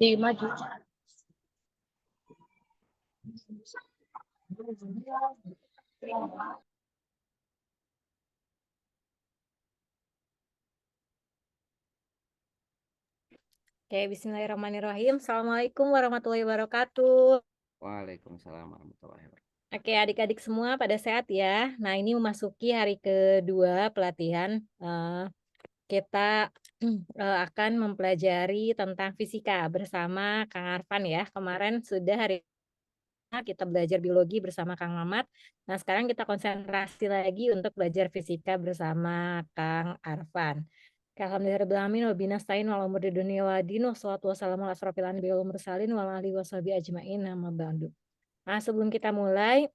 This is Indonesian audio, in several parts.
Di maju. Oke, bismillahirrahmanirrahim. Assalamualaikum warahmatullahi wabarakatuh. Waalaikumsalam warahmatullahi wabarakatuh. Oke, adik-adik semua pada sehat ya. Nah, ini memasuki hari kedua pelatihan. Kita akan mempelajari tentang fisika bersama Kang Arfan ya. Kemarin sudah hari kita belajar biologi bersama Kang Mamat. Nah, sekarang kita konsentrasi lagi untuk belajar fisika bersama Kang Arfan. Alhamdulillahirrahmanirrahim. Wabinastain wal umur di dunia wa din. Wassalatu wassalamu ala asrofil anbiya wal mursalin wal alihi washabihi ajmain. Amma ba'du. Nah, sebelum kita mulai,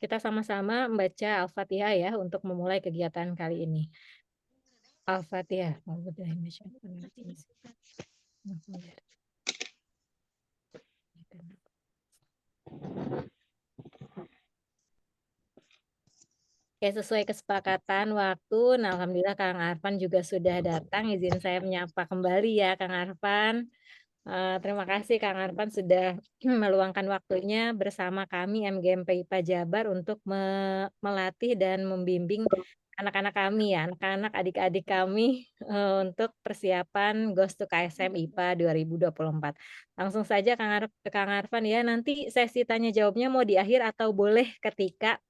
kita sama-sama membaca Al-Fatihah ya untuk memulai kegiatan kali ini. Al-Fatihah. Oke, sesuai kesepakatan waktu, nah alhamdulillah Kang Arfan juga sudah datang. Izin saya menyapa kembali ya Kang Arfan. Terima kasih Kang Arfan sudah meluangkan waktunya bersama kami MGMP IPA Jabar untuk melatih dan membimbing anak-anak kami ya, anak-anak adik-adik kami untuk persiapan GOS to KSM IPA 2024. Langsung saja Kang Arfan ya, nanti sesi tanya jawabnya mau di akhir atau boleh ketika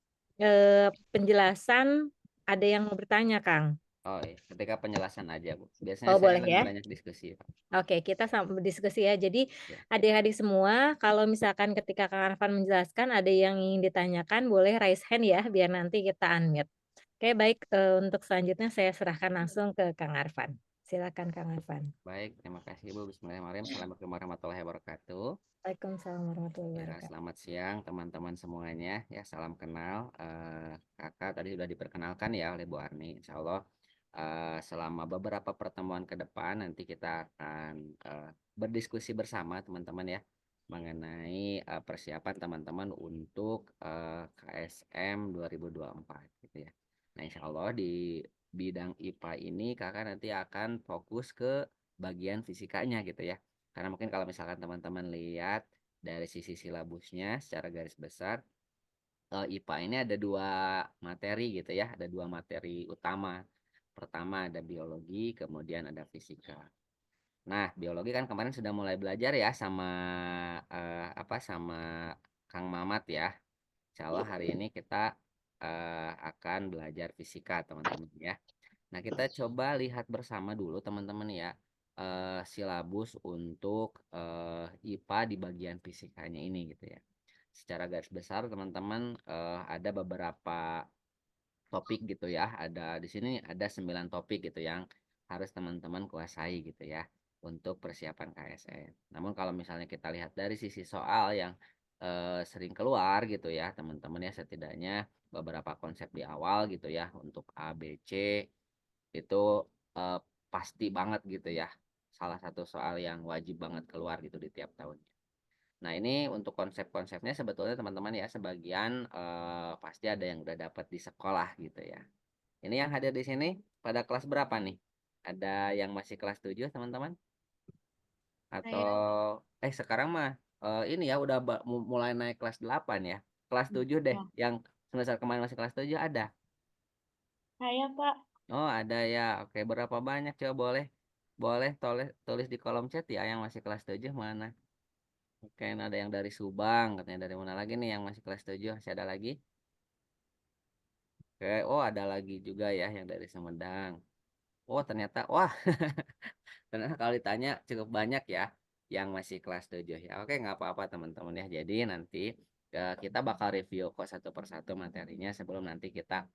penjelasan ada yang mau bertanya Kang? Oh iya, ketika penjelasan aja Bu. Biasanya Oh saya boleh lebih ya. banyak diskusi Pak. Oke, kita berdiskusi ya. Jadi Ya. adik-adik semua, kalau misalkan ketika Kang Arfan menjelaskan ada yang ingin ditanyakan, boleh raise hand ya, biar nanti kita unmute. Oke, baik. Untuk selanjutnya saya serahkan langsung ke Kang Arfan. Silakan Kang Arfan. Baik, terima kasih Bu. Bismillahirrahmanirrahim. Assalamualaikum warahmatullahi wabarakatuh. Waalaikumsalam warahmatullahi Ya, wabarakatuh. selamat siang teman-teman semuanya. Ya, salam kenal. Kakak tadi sudah diperkenalkan ya oleh Bu Arni. Insya Allah selama beberapa pertemuan ke depan nanti kita akan berdiskusi bersama teman-teman ya mengenai persiapan teman-teman untuk KSM 2024 gitu ya. Nah, insya Allah di bidang IPA ini kakak nanti akan fokus ke bagian fisikanya gitu ya. Karena mungkin kalau misalkan teman-teman lihat dari sisi silabusnya secara garis besar IPA ini ada dua materi gitu ya, ada dua materi utama. Pertama ada biologi, kemudian ada fisika. Nah, biologi kan kemarin sudah mulai belajar ya sama sama Kang Mamat ya. Insya Allah hari ini kita akan belajar fisika teman-teman ya. Nah, kita coba lihat bersama dulu teman-teman ya silabus untuk IPA di bagian fisikanya ini gitu ya. Secara garis besar teman-teman ada beberapa topik gitu ya. Ada di sini ada 9 topik gitu yang harus teman-teman kuasai gitu ya untuk persiapan KSN. Namun kalau misalnya kita lihat dari sisi soal yang sering keluar gitu ya, teman-teman ya setidaknya beberapa konsep di awal gitu ya untuk A, B, C itu eh, pasti banget gitu ya. Salah satu soal yang wajib banget keluar gitu di tiap tahunnya. Nah, ini untuk konsep-konsepnya sebetulnya teman-teman ya sebagian pasti ada yang udah dapat di sekolah gitu ya. Ini yang hadir di sini pada kelas berapa nih? Ada yang masih kelas 7 teman-teman? Atau sekarang mah ini ya udah mulai naik kelas 8 ya. Kelas 7 deh. Yang semester kemarin masih kelas 7 ada. Saya Pak. Oh, ada ya. Oke, berapa banyak coba boleh boleh tulis di kolom chat ya yang masih kelas 7 mana? Oke, ada yang dari Subang, katanya dari mana lagi nih yang masih kelas 7? Masih ada lagi? Oke, oh ada lagi juga ya yang dari Sumedang. Oh, ternyata wah, ternyata kalau ditanya cukup banyak ya yang masih kelas 7 ya. Oke, nggak apa-apa teman-teman ya. Jadi nanti kita bakal review kok satu persatu materinya sebelum nanti kita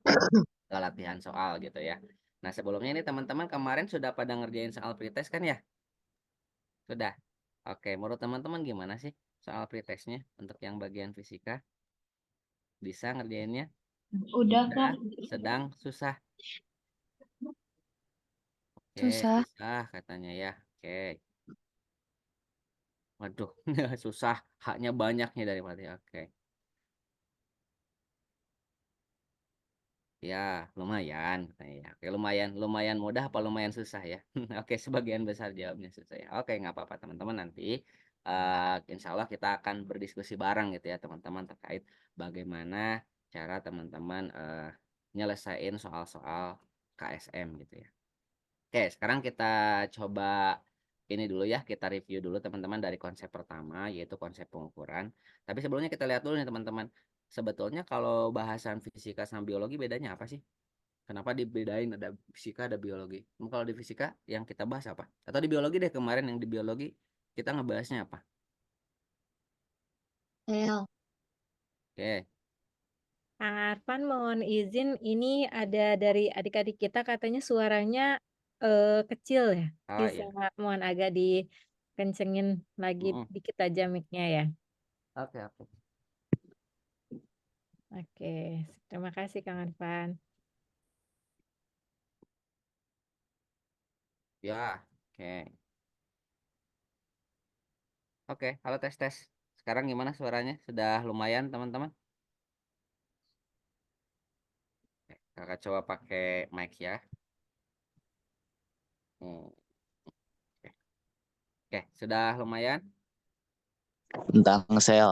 ke latihan soal gitu ya. Nah, sebelumnya ini teman-teman kemarin sudah pada ngerjain soal pretest kan ya? Sudah. Oke, menurut teman-teman gimana sih soal pretestnya untuk yang bagian fisika? Bisa ngerjainnya? Udah Udah, Kak. sedang, susah. Oke, Susah. susah katanya ya. Oke. Waduh, susah. Haknya banyaknya dari berarti. Oke. Ya, lumayan. Ya, oke, lumayan mudah apa lumayan susah ya? Oke, sebagian besar jawabnya susah ya. Oke, nggak apa-apa teman-teman nanti. Insya Allah kita akan berdiskusi bareng gitu ya teman-teman terkait bagaimana cara teman-teman nyelesain soal-soal KSM gitu ya. Oke, sekarang kita coba ini dulu ya, kita review dulu teman-teman dari konsep pertama yaitu konsep pengukuran. Tapi sebelumnya kita lihat dulu nih teman-teman. Sebetulnya kalau bahasan fisika sama biologi bedanya apa sih? Kenapa dibedain ada fisika ada biologi? Kalau di fisika yang kita bahas apa? Atau di biologi deh kemarin yang di biologi kita ngebahasnya apa? Sel. Oke. Kang Arfan mohon izin, ini ada dari adik-adik kita katanya suaranya kecil ya. Oh Bisa iya. mohon agak dikencengin lagi Mm-mm. dikit aja mic-nya ya. Oke, oke. Oke, terima kasih Kang Arfan. Ya, oke. Oke, halo tes tes. Sekarang gimana suaranya? Sudah lumayan teman-teman? Kakak coba pakai mic ya. Hmm. Oke, oke, sudah lumayan? Tentang sel.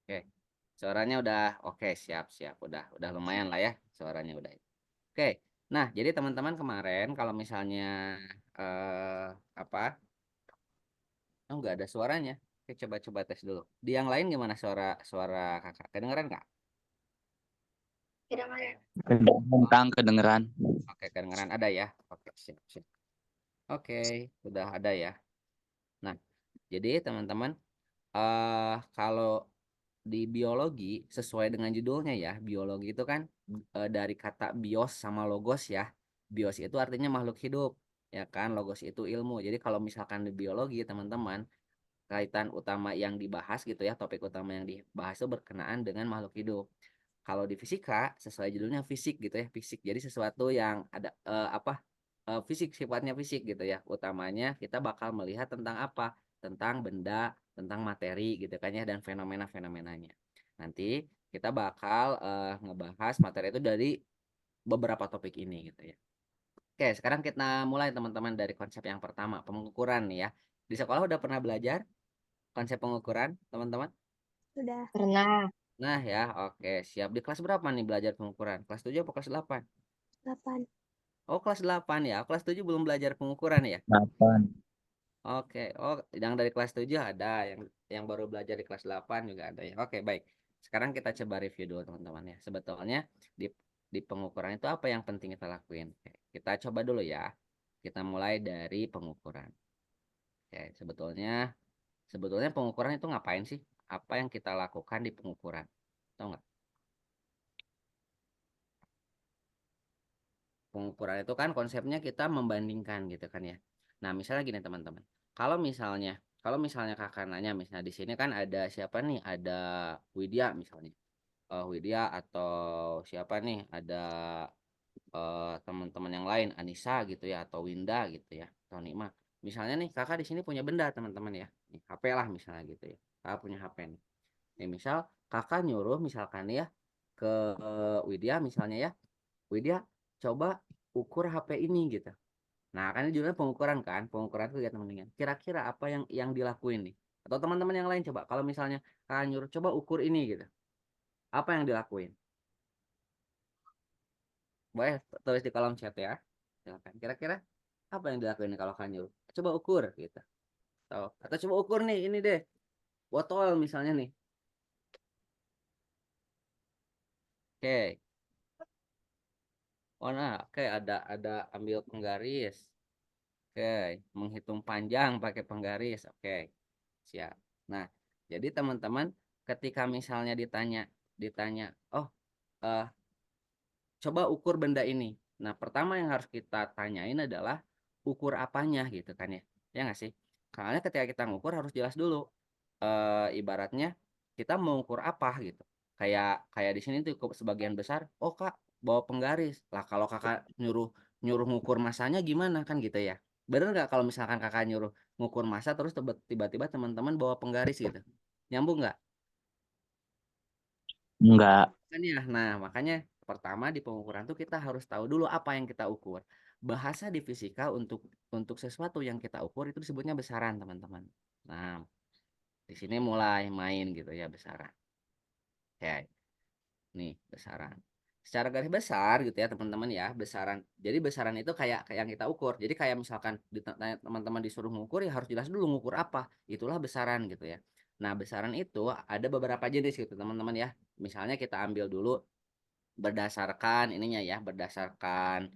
Oke, suaranya udah oke, siap siap, udah lumayan lah ya, suaranya udah. Oke, nah jadi teman-teman kemarin kalau misalnya eh apa? Oh nggak ada suaranya. Oke, coba-coba tes dulu. Di yang lain gimana suara suara kakak? Kedengeran nggak? Kedengaran. Tentang kedengeran. Oke, kedengeran ada ya. Oke, siap siap. Oke, udah ada ya. Nah, jadi teman-teman kalau di biologi sesuai dengan judulnya ya, biologi itu kan dari kata bios sama logos ya. Bios itu artinya makhluk hidup, ya kan? Logos itu ilmu. Jadi kalau misalkan di biologi teman-teman, kaitan utama yang dibahas gitu ya, topik utama yang dibahas itu berkenaan dengan makhluk hidup. Kalau di fisika sesuai judulnya fisik gitu ya, fisik. Jadi sesuatu yang ada fisik sifatnya fisik gitu ya. Utamanya kita bakal melihat tentang apa? Tentang benda, tentang materi gitu kan ya dan fenomena-fenomenanya. Nanti kita bakal ngebahas materi itu dari beberapa topik ini gitu ya. Oke, sekarang kita mulai teman-teman dari konsep yang pertama, pengukuran nih ya. Di sekolah udah pernah belajar konsep pengukuran, teman-teman? Sudah. Pernah. Nah ya, oke, siap. Di kelas berapa nih belajar pengukuran? Kelas 7 apa kelas 8? 8. Oh, kelas 8 ya. Kelas 7 belum belajar pengukuran ya? 8. Oke. Oh, yang dari kelas 7 ada, yang baru belajar di kelas 8 juga ada ya. Oke, baik. Sekarang kita coba review dulu teman-teman ya. Sebetulnya di di pengukuran itu apa yang penting kita lakuin? Oke, kita coba dulu ya. Kita mulai dari pengukuran. Oke, sebetulnya pengukuran itu ngapain sih? Apa yang kita lakukan di pengukuran? Tahu nggak? Pengukuran itu kan konsepnya kita membandingkan gitu kan ya. Nah, misalnya gini teman-teman. Kalau misalnya kakak nanya misalnya di sini kan ada siapa nih? Ada Widya misalnya. Widya atau siapa nih? Ada teman-teman yang lain, Anissa gitu ya atau Winda gitu ya. Atau Nima. Misalnya nih kakak di sini punya benda teman-teman ya. Nih, HP lah misalnya gitu ya. Kakak punya HP nih. Nih, misal kakak nyuruh misalkan ya ke Widya misalnya ya. Widya coba ukur HP ini gitu. Nah, kan ini judulnya pengukuran kan, pengukuran itu kegiatan mendingan. Kira-kira apa yang dilakuin nih? Atau teman-teman yang lain coba, kalau misalnya kalian nyuruh coba ukur ini gitu, apa yang dilakuin? Boleh tulis di kolom chat ya. Silakan. Kira-kira apa yang dilakuin nih kalau kalian nyuruh? Coba ukur gitu. Atau coba ukur nih ini deh, botol misalnya nih. Oke. Oh nah, oke ada ambil penggaris. Oke, menghitung panjang pakai penggaris. Oke, siap. Nah, jadi teman-teman ketika misalnya ditanya, oh, eh, coba ukur benda ini. Nah, pertama yang harus kita tanyain adalah ukur apanya gitu kan ya. Ya nggak sih? Karena ketika kita ngukur harus jelas dulu. Ibaratnya kita mau ukur apa gitu. Kayak kayak di sini tuh sebagian besar, oh Kak, bawa penggaris. Lah kalau Kakak nyuruh nyuruh ngukur masanya gimana kan gitu ya. Bener nggak kalau misalkan Kakak nyuruh ngukur masa terus tiba-tiba teman-teman bawa penggaris gitu. Nyambung nggak? Enggak. Kan ya. Nah, makanya pertama di pengukuran tuh kita harus tahu dulu apa yang kita ukur. Bahasa di fisika untuk sesuatu yang kita ukur itu disebutnya besaran, teman-teman. Nah, di sini mulai main gitu ya besaran. Oke. Nih, besaran. Secara garis besar gitu ya, teman-teman ya, besaran. Jadi besaran itu kayak yang kita ukur. Jadi kayak misalkan teman-teman disuruh ngukur ya harus jelas dulu ngukur apa. Itulah besaran gitu ya. Nah, besaran itu ada beberapa jenis gitu, teman-teman ya. Misalnya kita ambil dulu berdasarkan ininya ya, berdasarkan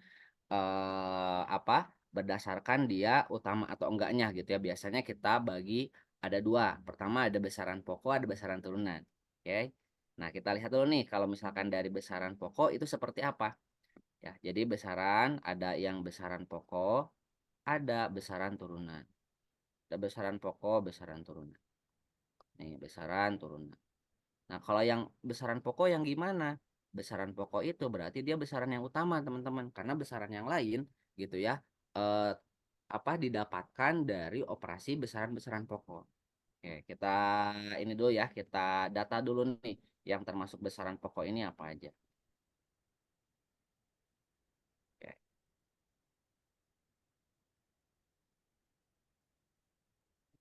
apa? Berdasarkan dia utama atau enggaknya gitu ya. Biasanya kita bagi ada dua. Pertama ada besaran pokok, ada besaran turunan. Oke. Nah, kita lihat dulu nih kalau misalkan dari besaran pokok itu seperti apa. Ya, jadi besaran ada yang besaran pokok, ada besaran turunan. Ada besaran pokok, besaran turunan. Nih, besaran turunan. Nah, kalau yang besaran pokok yang gimana? Besaran pokok itu berarti dia besaran yang utama, teman-teman. Karena besaran yang lain gitu ya, eh, apa didapatkan dari operasi besaran-besaran pokok. Oke, kita ini dulu ya, kita data dulu nih yang termasuk besaran pokok ini apa aja. Oke,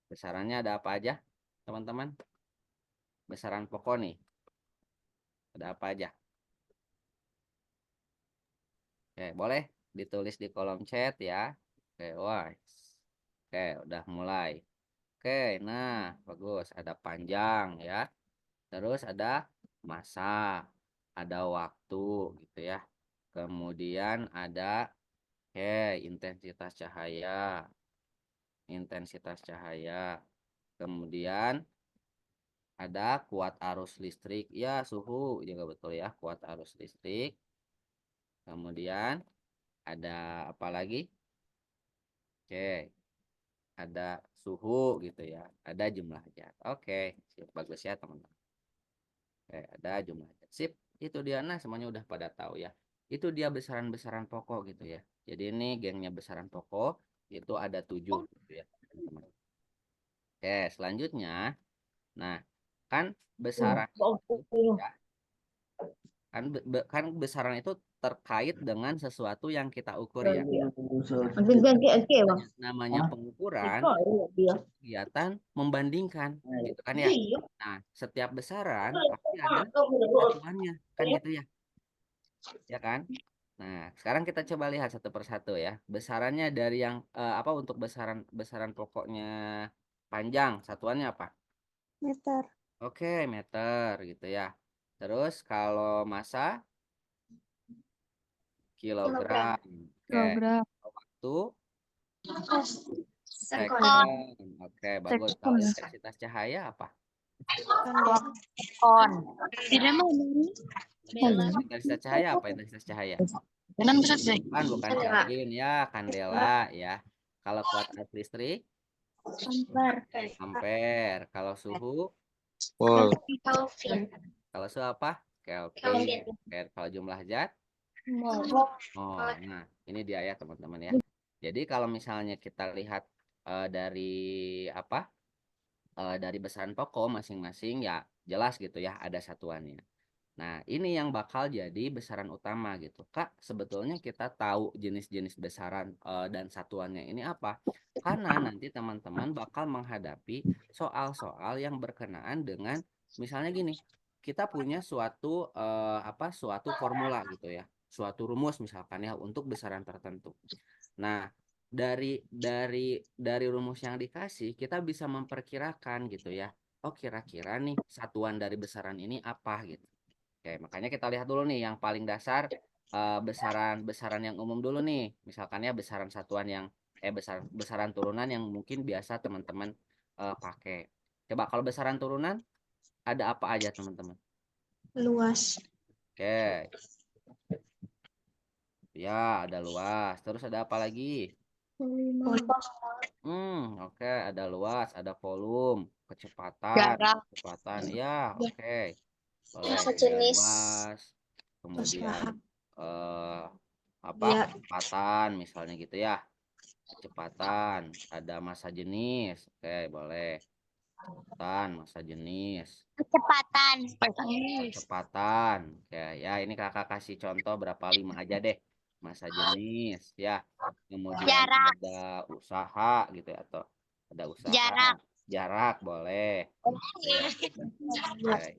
besarannya ada apa aja, teman-teman? Besaran pokok nih, ada apa aja? Oke, boleh ditulis di kolom chat ya. Oke, wah. Oke, udah mulai. Oke, nah bagus. Ada panjang ya. Terus ada masa, ada waktu gitu ya. Kemudian ada intensitas cahaya, intensitas cahaya. Kemudian ada kuat arus listrik, ya suhu juga betul ya, kuat arus listrik. Kemudian ada apa lagi? Oke, ada suhu gitu ya, ada jumlah zat. Oke, sip, bagus ya teman-teman. Oke, ada jumlah zat. Sip, itu dia. Nah, semuanya udah pada tahu ya. Itu dia besaran-besaran pokok gitu ya. Jadi ini gengnya besaran pokok itu ada 7 gitu ya, teman-teman. Oke, selanjutnya, nah kan besaran ya, kan besaran itu terkait dengan sesuatu yang kita ukur ya. Nah, namanya pengukuran kegiatan membandingkan gitu kan ya. Nah, setiap besaran pasti ada satuannya kan gitu ya. Ya kan? Nah, sekarang kita coba lihat satu persatu ya. Besarannya dari yang apa untuk besaran besaran pokoknya panjang, satuannya apa? Meter. Oke, meter gitu ya. Terus kalau massa kilogram. Oke. Kilogram. Waktu Sekon. second. Oke, bagus. Kalau Sekon. intensitas cahaya apa? Kon. Tidak mau. Intensitas cahaya apa? Intensitas cahaya? Jangan besar sih. Bukan Kelvin ya, kandela ya. Kalau kuat arus listrik, ampere. Kalau suhu, Wow. Kelvin. kalau suhu apa? Kelvin. Oke, kalau jumlah zat, oh, nah ini dia ya teman-teman ya. Jadi kalau misalnya kita lihat dari apa? Dari besaran pokok masing-masing ya jelas gitu ya ada satuannya. Nah, ini yang bakal jadi besaran utama gitu. Kak, sebetulnya kita tahu jenis-jenis besaran dan satuannya ini apa? Karena nanti teman-teman bakal menghadapi soal-soal yang berkenaan dengan misalnya gini, kita punya suatu apa? Suatu formula gitu ya. Suatu rumus misalkan ya untuk besaran tertentu. Nah, dari rumus yang dikasih kita bisa memperkirakan gitu ya. Oh, kira-kira nih satuan dari besaran ini apa gitu. Oke, makanya kita lihat dulu nih yang paling dasar besaran-besaran yang umum dulu nih. Misalkan ya besaran satuan yang besaran turunan yang mungkin biasa teman-teman pakai. Coba kalau besaran turunan ada apa aja teman-teman? Luas. Oke, ya ada luas. Terus ada apa lagi? Oke, ada luas, ada volume, kecepatan. Ya, oke. Boleh ada Sejenis. luas. Kemudian eh apa? Ya. Kecepatan misalnya gitu ya. Kecepatan, ada massa jenis. Oke, boleh. massa jenis. Kecepatan. Kecepatan. Ya, ini kakak kasih contoh berapa 5 aja deh. Massa jenis, ya. Kemudian Jarak. ada usaha gitu ya, atau ada usaha. Jarak. Jarak boleh. Ya. Oke.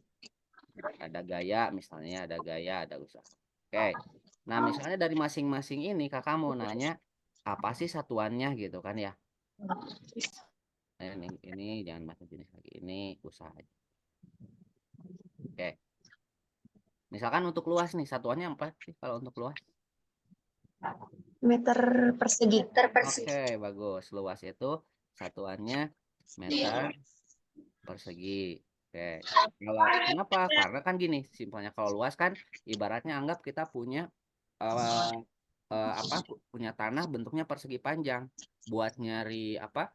Ada gaya, misalnya ada gaya, ada usaha. Oke. Nah, misalnya dari masing-masing ini kakak mau nanya apa sih satuannya gitu kan ya. Nah, ini jangan massa jenis lagi. Ini usaha. Oke. Misalkan untuk luas nih, satuannya apa sih kalau untuk luas? Meter persegi. Oke, bagus. Luas itu satuannya meter persegi. Oke. Kalau kenapa? Karena kan gini, simpelnya kalau luas kan ibaratnya anggap kita punya eh, punya tanah bentuknya persegi panjang. Buat nyari apa?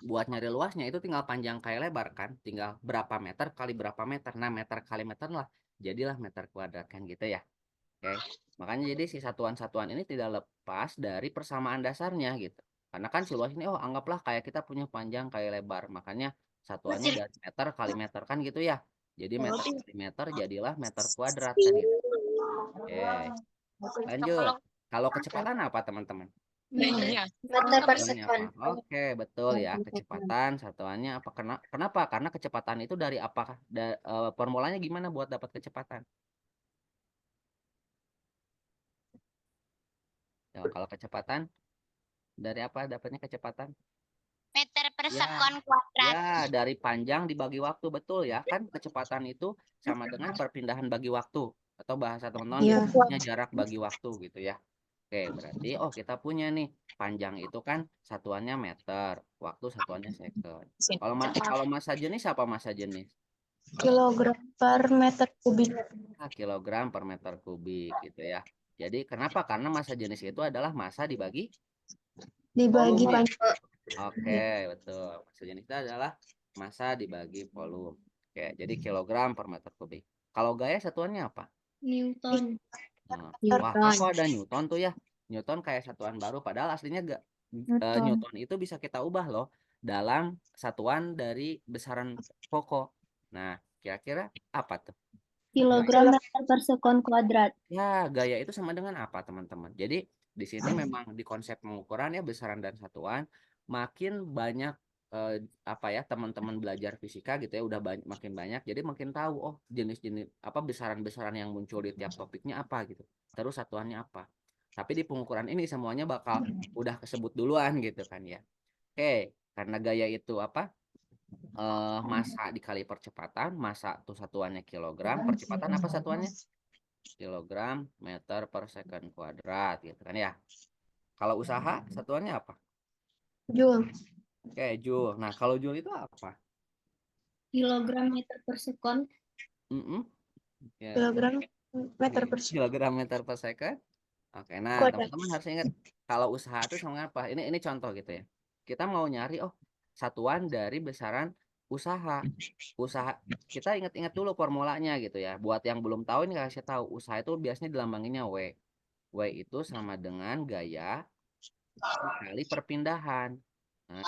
Buat nyari luasnya itu tinggal panjang kali lebar kan, tinggal berapa meter kali berapa meter. Nah, meter kali meter lah. Jadilah meter kuadrat kan gitu ya. Oke, makanya jadi si satuan-satuan ini tidak lepas dari persamaan dasarnya gitu. Karena kan si luas ini, oh anggaplah kayak kita punya panjang kayak lebar, makanya satuannya dari meter kali meter kan gitu ya. Jadi meter kali meter jadilah meter kuadrat kan gitu. Oke, lanjut. Kalau kecepatan apa teman-teman? Meter per Satuannya sekon. apa? Oke, betul ya. Kecepatan satuannya apa? Kenapa? Karena kecepatan itu dari apa? Formulanya gimana buat dapat kecepatan? Ya, kalau kecepatan dari apa dapatnya kecepatan? Meter per Ya, sekon kuadrat. ya dari panjang dibagi waktu betul ya. Kan kecepatan itu sama dengan perpindahan bagi waktu atau bahasa teman-teman Iya. disebutnya jarak bagi waktu gitu ya. Oke, berarti oh kita punya nih panjang itu kan satuannya meter, waktu satuannya second. Kalau massa jenis apa massa jenis? Kilogram per meter kubik. Kilogram per meter kubik gitu ya. Jadi kenapa? Karena massa jenis itu adalah massa dibagi Dibagi volume ya. panjang. Oke, betul. Massa jenis itu adalah massa dibagi volume. Oke, jadi kilogram per meter kubik. Kalau gaya satuannya apa? Newton. Nah, wah, kok ada Newton tuh ya? Newton kayak satuan baru, padahal aslinya gak, Newton itu bisa kita ubah loh dalam satuan dari besaran pokok. Nah, kira-kira apa tuh? Kilogram meter per sekon kuadrat. Ya, gaya itu sama dengan apa, teman-teman? Jadi, di sini memang di konsep pengukuran ya besaran dan satuan, makin banyak apa ya teman-teman belajar fisika gitu ya, udah makin banyak, jadi makin tahu oh jenis-jenis apa besaran-besaran yang muncul di tiap topiknya apa gitu. Terus satuannya apa. Tapi di pengukuran ini semuanya bakal udah kesebut duluan gitu kan ya. Oke, karena gaya itu apa? Massa dikali percepatan, massa tuh satuannya kilogram, percepatan apa satuannya? Kilogram meter per second kuadrat gitu kan ya. Kalau usaha satuannya apa? Joule. Oke, joule. Nah, kalau joule itu apa? Kilogram meter per sekon. Mm-mm. Ya, Kilogram meter per sekon. kilogram meter per second. Oke, nah Kuadrat. teman-teman harus ingat kalau usaha itu sama apa? Ini contoh gitu ya. Kita mau nyari oh satuan dari besaran usaha. Usaha kita ingat-ingat dulu formulanya gitu ya. Buat yang belum tahu ini kasih tahu usaha itu biasanya dilambanginnya W. W itu sama dengan gaya dikali perpindahan. Nah,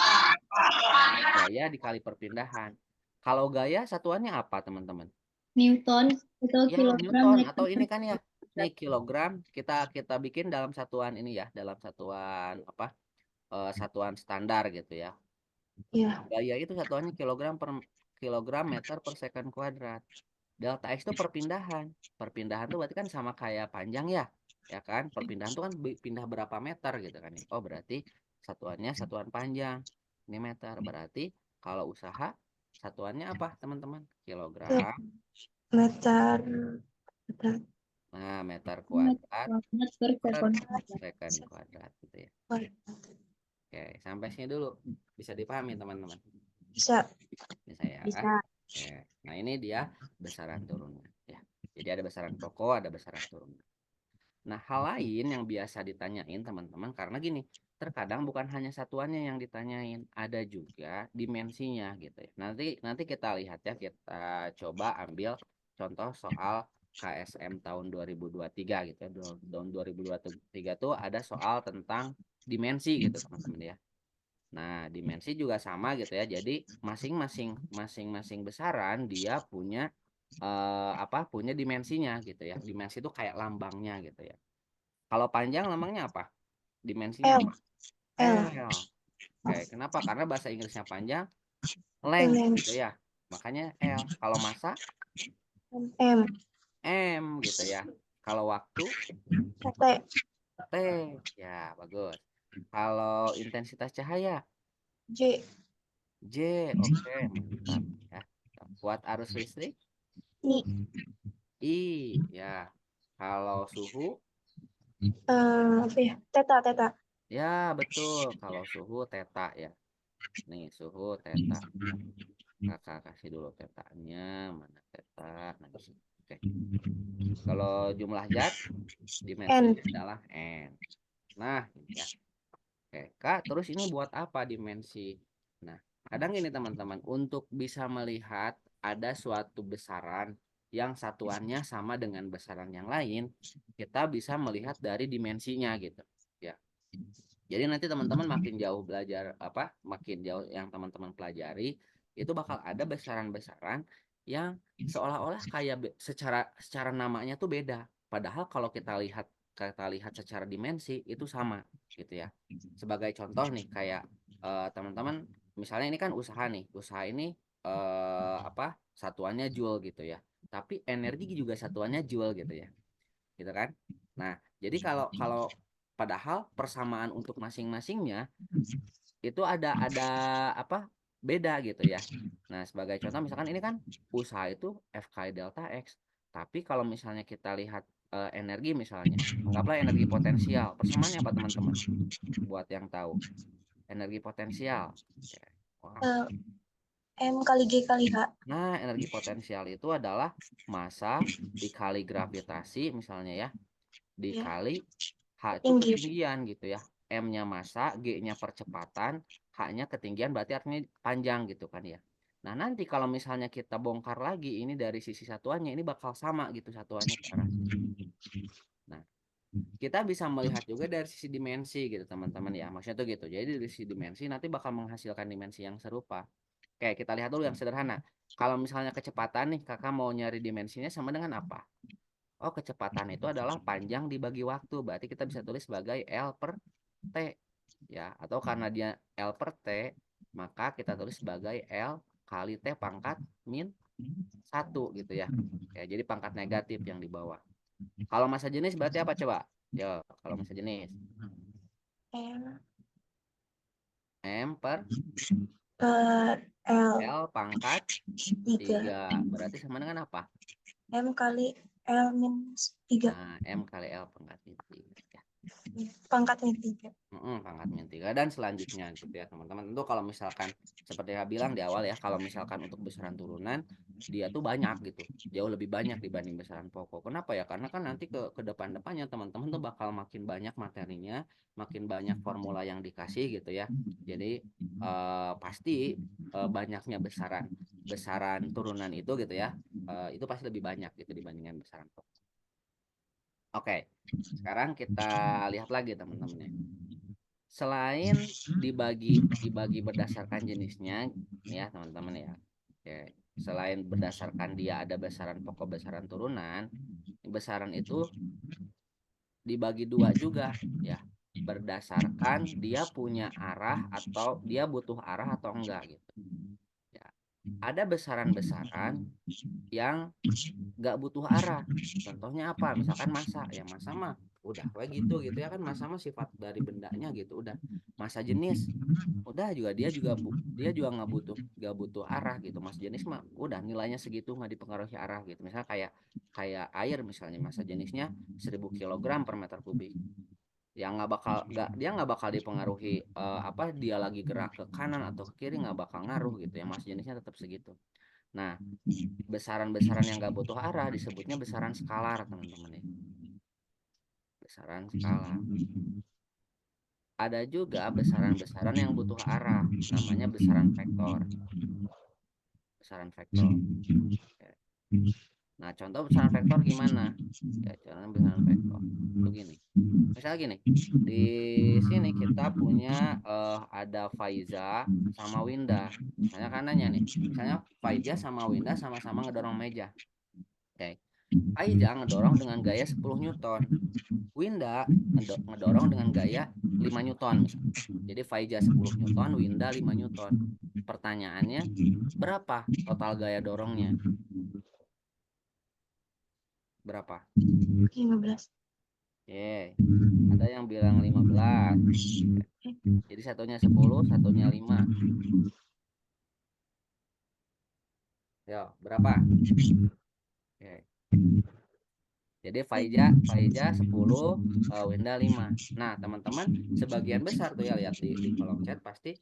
gaya dikali perpindahan. Kalau gaya satuannya apa, teman-teman? Newton atau Ya, kilogram Newton meter atau per ini kan ya. Ini kuadrat. kilogram kita bikin dalam satuan ini ya, dalam satuan apa? Satuan standar gitu ya. Iya. Gaya itu satuannya kilogram meter per second kuadrat. Delta X itu perpindahan. Perpindahan tuh berarti kan sama kayak panjang ya. Ya kan? Perpindahan tuh kan pindah berapa meter gitu kan. Oh, berarti satuannya satuan panjang. Ini meter. Berarti kalau usaha satuannya apa, teman-teman? Kilogram. Meter. Nah, meter Meter kuadrat kuadrat per per sekon kuadrat. second kuadrat gitu ya. Oke, sampai sini dulu. Bisa dipahami, teman-teman? Bisa. Bisa ya. Oke. Nah, ini dia besaran turunnya ya. Jadi ada besaran pokok, ada besaran turunnya. Nah, hal lain yang biasa ditanyain teman-teman karena gini, terkadang bukan hanya satuannya yang ditanyain, ada juga dimensinya gitu ya. Nanti kita lihat ya, kita coba ambil contoh soal KSM tahun 2023 gitu ya. Tahun 2023 tuh ada soal tentang dimensi gitu, teman-teman ya. Nah, dimensi juga sama gitu ya. Jadi masing-masing besaran dia punya punya dimensinya gitu ya. Dimensi itu kayak lambangnya gitu ya. Kalau panjang lambangnya apa? Dimensinya L. apa? L. L. Oke, kenapa? Karena bahasa Inggrisnya panjang, length gitu ya. Makanya L. Kalau massa M. M gitu ya. Kalau waktu T. T. Ya, bagus. Kalau intensitas cahaya J. J. Oke, mantap ya. Kuat arus listrik I. I. Ya. Kalau suhu Apa ya? Teta. Teta. ya betul. Kalau suhu teta ya. Nih, suhu teta. Kakak kasih dulu tetanya. Mana teta? Nah, di sini. Oke. Kalau jumlah zat N. dimensinya adalah N. Nah, ini ya. Oke, Kak, terus ini buat apa dimensi? Nah, kadang ini teman-teman, untuk bisa melihat ada suatu besaran yang satuannya sama dengan besaran yang lain, kita bisa melihat dari dimensinya gitu. Ya. Jadi nanti teman-teman makin jauh belajar makin jauh yang teman-teman pelajari, itu bakal ada besaran-besaran yang seolah-olah kayak secara secara namanya tuh beda. Padahal kalau kita lihat secara dimensi itu sama gitu ya. Sebagai contoh nih kayak teman-teman misalnya ini kan usaha nih. Usaha ini satuannya joule gitu ya. Tapi energi juga satuannya joule gitu ya. Gitu kan? Nah, jadi kalau kalau padahal persamaan untuk masing-masingnya itu ada apa beda gitu ya. Nah, sebagai contoh misalkan ini kan usaha itu FK delta X. Tapi kalau misalnya kita lihat energi misalnya, anggaplah energi potensial. Persamaannya apa teman-teman? Buat yang tahu, energi potensial. Oke. Wow. M kali G kali H. Nah, energi potensial itu adalah massa dikali gravitasi misalnya ya, Ya. dikali H itu Tinggi. ketinggian gitu ya. M-nya massa, G-nya percepatan, H-nya ketinggian berarti artinya panjang gitu kan ya. Nah, nanti kalau misalnya kita bongkar lagi ini dari sisi satuannya ini bakal sama gitu satuannya ke arah sini. Nah, kita bisa melihat juga dari sisi dimensi gitu teman-teman ya. Maksudnya tuh gitu. Jadi dari sisi dimensi nanti bakal menghasilkan dimensi yang serupa. Oke, kita lihat dulu yang sederhana. Kalau misalnya kecepatan nih, kakak mau nyari dimensinya sama dengan apa? Oh, kecepatan itu adalah panjang dibagi waktu. Berarti kita bisa tulis sebagai L per T. Ya, atau karena dia L per T, maka kita tulis sebagai L kali T pangkat min 1 gitu ya. Ya, jadi pangkat negatif yang di bawah. Kalau massa jenis berarti apa coba? Yo, kalau massa jenis M. M per L. L pangkat 3. 3. Berarti sama dengan apa? M kali L minus 3. Nah, M kali L pangkat min 3. Pangkatnya 3. Pangkat min 3 dan selanjutnya gitu ya teman-teman. Tentu kalau misalkan seperti yang bilang di awal ya, kalau misalkan untuk besaran turunan dia tuh banyak gitu, jauh lebih banyak dibanding besaran pokok. Kenapa ya? Karena kan nanti ke depan-depannya teman-teman tuh bakal makin banyak materinya, makin banyak formula yang dikasih gitu ya. Jadi pasti banyaknya besaran besaran turunan itu gitu ya, itu pasti lebih banyak gitu dibandingkan besaran pokok. Oke, sekarang kita lihat lagi teman-teman ya. Selain dibagi berdasarkan jenisnya ya teman-teman ya. Oke. Selain berdasarkan dia ada besaran pokok, besaran turunan, besaran itu dibagi dua juga ya. Berdasarkan dia punya arah atau dia butuh arah atau enggak gitu. Ya. Ada besaran-besaran yang nggak butuh arah. Contohnya apa? Misalkan massa, ya massa mah udah kayak gitu gitu ya kan, massa mah sifat dari bendanya gitu udah. Massa jenis udah juga dia juga nggak butuh arah gitu. Massa jenis mah udah nilainya segitu nggak dipengaruhi arah gitu. Misalnya kayak kayak air misalnya massa jenisnya 1000 kg per meter kubik, yang nggak bakal dipengaruhi dia lagi gerak ke kanan atau ke kiri, nggak bakal ngaruh gitu ya, massa jenisnya tetap segitu. Nah, besaran-besaran yang nggak butuh arah disebutnya besaran skalar teman-teman ya. Besaran skalar. Ada juga besaran-besaran yang butuh arah, namanya besaran vektor. Besaran vektor. Nah, contoh besaran vektor gimana? Ya, contoh besaran vektor. Itu gini. Misalnya gini, di sini kita punya ada Faiza sama Winda. Misalnya kan nanya nih, misalnya Faiza sama Winda sama-sama ngedorong meja. Oke. Faiza ngedorong dengan gaya 10 Newton. Winda ngedorong dengan gaya 5 Newton misalnya. Jadi Faiza 10 Newton, Winda 5 Newton. Pertanyaannya, berapa total gaya dorongnya? Berapa? 15. Ye, ada yang bilang 15. Jadi satunya 10, satunya 5. Yo, berapa? Oke. Jadi Faiza 10, Winda 5. Nah, teman-teman, sebagian besar tuh ya lihat di kolom chat pasti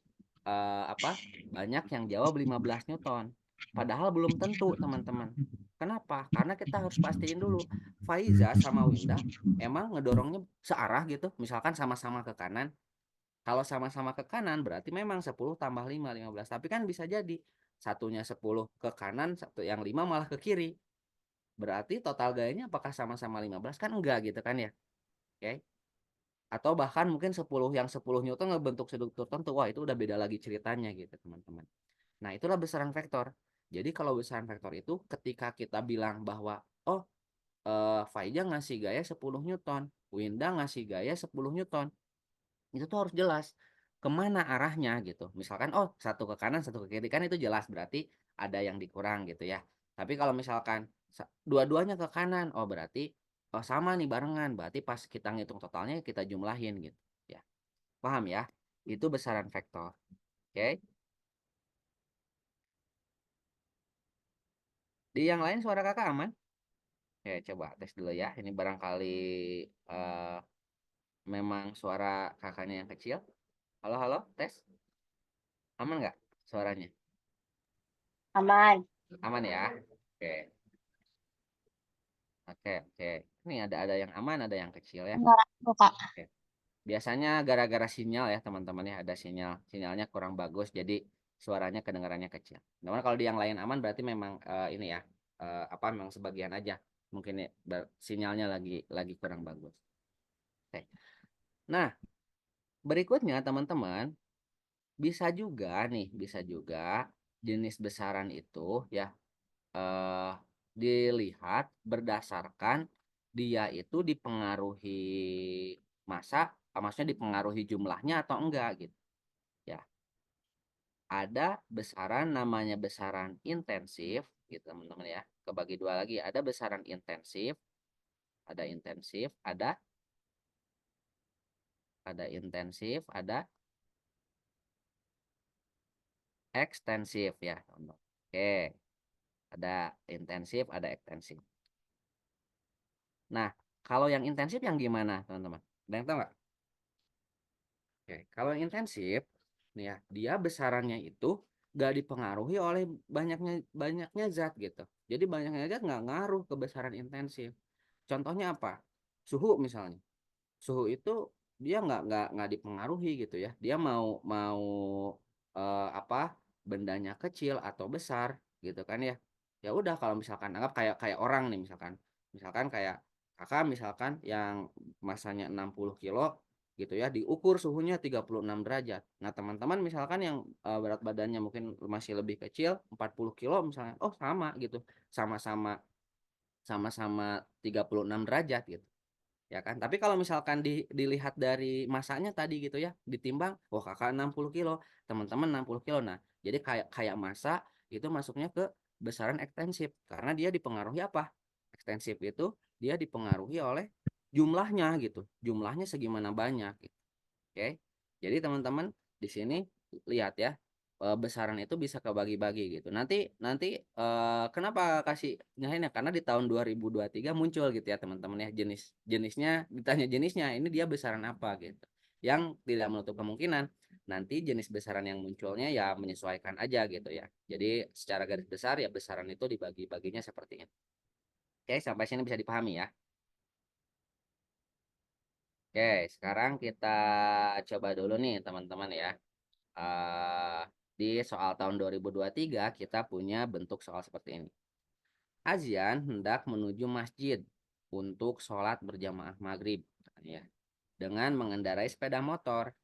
banyak yang jawab 15 Newton. Padahal belum tentu, teman-teman. Kenapa? Karena kita harus pastiin dulu Faiza sama Winda emang ngedorongnya searah gitu. Misalkan sama-sama ke kanan. Kalau sama-sama ke kanan berarti memang 10 tambah 5, 15. Tapi kan bisa jadi satunya 10 ke kanan, satu yang 5 malah ke kiri. Berarti total gayanya apakah sama-sama 15? Kan enggak gitu kan ya. Oke. Atau bahkan mungkin 10 yang 10 Newton ngebentuk sudut tertentu. Wah, itu udah beda lagi ceritanya gitu, teman-teman. Nah, itulah besaran vektor. Jadi kalau besaran vektor itu ketika kita bilang bahwa oh, Faiza ngasih gaya 10 Newton, Winda ngasih gaya 10 Newton. Itu tuh harus jelas kemana arahnya gitu. Misalkan oh, satu ke kanan satu ke kiri kan itu jelas berarti ada yang dikurang gitu ya. Tapi kalau misalkan dua-duanya ke kanan, oh berarti oh sama nih barengan, berarti pas kita ngitung totalnya kita jumlahin gitu ya. Paham ya? Itu besaran vektor. Oke. Di yang lain suara kakak aman? Oke, coba tes dulu ya. Ini barangkali eh, memang suara kakaknya yang kecil. Halo halo, tes. Aman nggak suaranya? Aman. Aman ya. Oke. Oke, oke. Ini ada yang aman, ada yang kecil ya. Suara aku, Kak. Oke. Biasanya gara-gara sinyal ya teman-teman ya, ada sinyalnya kurang bagus, jadi suaranya kedengarannya kecil. Namun kalau di yang lain aman berarti memang ini ya memang sebagian aja mungkin ya, sinyalnya lagi kurang bagus. Oke. Nah, berikutnya teman-teman bisa juga jenis besaran itu ya eh, dilihat berdasarkan dia itu dipengaruhi masa, maksudnya dipengaruhi jumlahnya atau enggak gitu. Ya, ada besaran namanya besaran intensif gitu teman-teman ya. Kebagi dua lagi, ada besaran intensif, ada intensif, ada ekstensif ya. Oke, ada intensif, ada ekstensif. Nah, kalau yang intensif yang gimana, teman-teman? Ada yang tahu nggak? Oke, kalau yang intensif, nih ya, dia besarannya itu nggak dipengaruhi oleh banyaknya zat gitu. Jadi banyaknya zat nggak ngaruh ke besaran intensif. Contohnya apa? Suhu misalnya. Suhu itu dia nggak dipengaruhi gitu ya. Dia mau mau bendanya kecil atau besar gitu kan ya. Ya udah kalau misalkan anggap kayak kayak orang nih misalkan kayak kakak misalkan yang masanya 60 kilo gitu ya diukur suhunya 36 derajat. Nah teman-teman misalkan yang berat badannya mungkin masih lebih kecil 40 kilo misalnya oh sama gitu sama-sama sama-sama 36 derajat gitu ya kan. Tapi kalau misalkan dilihat dari masanya tadi gitu ya ditimbang wah kakak 60 kilo teman-teman 60 kilo. Nah jadi kayak kayak masa itu masuknya ke besaran ekstensif karena dia dipengaruhi apa, ekstensif itu dia dipengaruhi oleh jumlahnya gitu, jumlahnya segimana banyak gitu. Oke, jadi teman-teman di sini lihat ya besaran itu bisa kebagi-bagi gitu. Nanti nanti kenapa kasih nyahinnya karena di tahun 2023 muncul gitu ya teman-teman ya jenisnya ditanya jenisnya ini dia besaran apa gitu. Yang tidak menutup kemungkinan nanti jenis besaran yang munculnya ya menyesuaikan aja gitu ya. Jadi secara garis besar ya besaran itu dibagi-baginya seperti ini. Oke, sampai sini bisa dipahami ya. Oke, sekarang kita coba dulu nih teman-teman ya. Di soal tahun 2023 kita punya bentuk soal seperti ini. Azian hendak menuju masjid untuk sholat berjamaah maghrib, ya, dengan mengendarai sepeda motor.